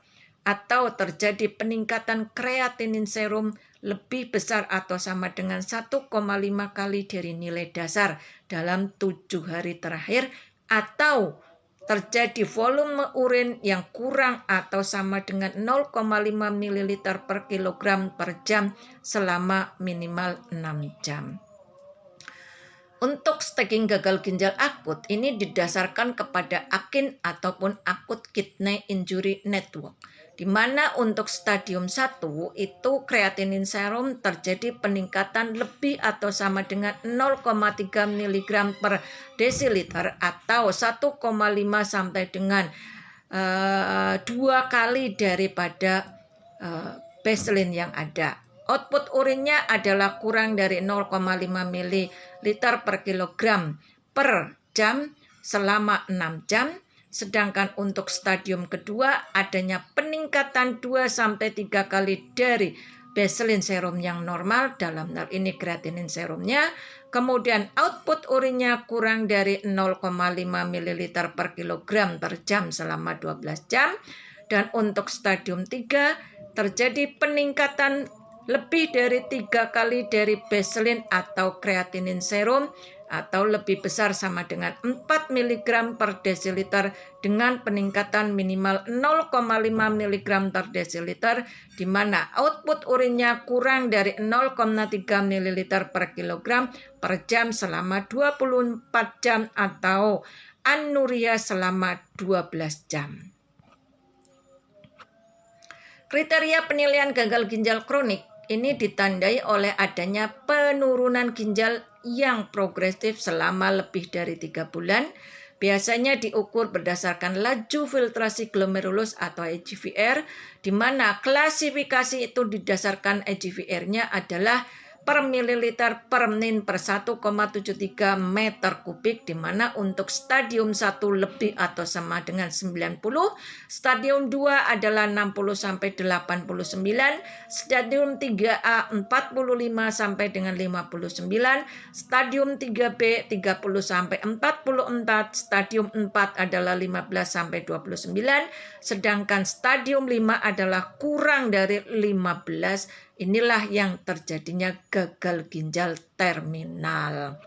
[SPEAKER 1] atau terjadi peningkatan kreatinin serum lebih besar atau sama dengan 1,5 kali dari nilai dasar dalam 7 hari terakhir, atau terjadi volume urin yang kurang atau sama dengan 0,5 ml per kilogram per jam selama minimal 6 jam. Untuk staging gagal ginjal akut ini didasarkan kepada AKIN ataupun Acute Kidney Injury Network, di mana untuk stadium 1 itu kreatinin serum terjadi peningkatan lebih atau sama dengan 0,3 mg per desiliter atau 1,5 sampai dengan 2 kali daripada baseline yang ada. Output urinnya adalah kurang dari 0,5 ml per kilogram per jam selama 6 jam. Sedangkan untuk stadium kedua adanya peningkatan 2-3 kali dari baseline serum yang normal, dalam hal ini kreatinin serumnya. Kemudian output urinnya kurang dari 0,5 ml per kilogram per jam selama 12 jam. Dan untuk stadium 3 terjadi peningkatan lebih dari 3 kali dari baseline atau kreatinin serum atau lebih besar sama dengan 4 mg per desiliter dengan peningkatan minimal 0,5 mg per desiliter, di mana output urinnya kurang dari 0,3 ml per kilogram per jam selama 24 jam atau anuria selama 12 jam. Kriteria penilaian gagal ginjal kronik ini ditandai oleh adanya penurunan ginjal yang progresif selama lebih dari 3 bulan. Biasanya diukur berdasarkan laju filtrasi glomerulus atau EGFR, di mana klasifikasi itu didasarkan EGFR-nya adalah per mililiter per min per 1,73 meter kubik, di mana untuk stadium 1 lebih atau sama dengan 90, stadium 2 adalah 60 sampai 89, stadium 3A 45 sampai dengan 59, stadium 3B 30 sampai 44, stadium 4 adalah 15 sampai 29, sedangkan stadium 5 adalah kurang dari 15. Inilah yang terjadinya gagal ginjal terminal.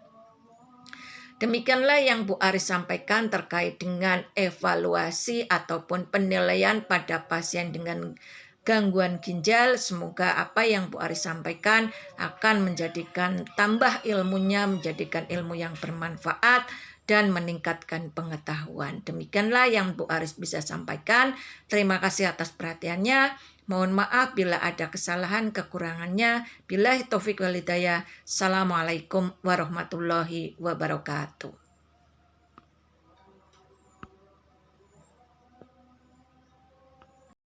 [SPEAKER 1] Demikianlah yang Bu Aris sampaikan terkait dengan evaluasi ataupun penilaian pada pasien dengan gangguan ginjal. Semoga apa yang Bu Aris sampaikan akan menjadikan tambah ilmunya, menjadikan ilmu yang bermanfaat dan meningkatkan pengetahuan. Demikianlah yang Bu Aris bisa sampaikan. Terima kasih atas perhatiannya. Mohon maaf bila ada kesalahan kekurangannya. Billahi taufiq wal hidayah. Assalamualaikum warahmatullahi wabarakatuh.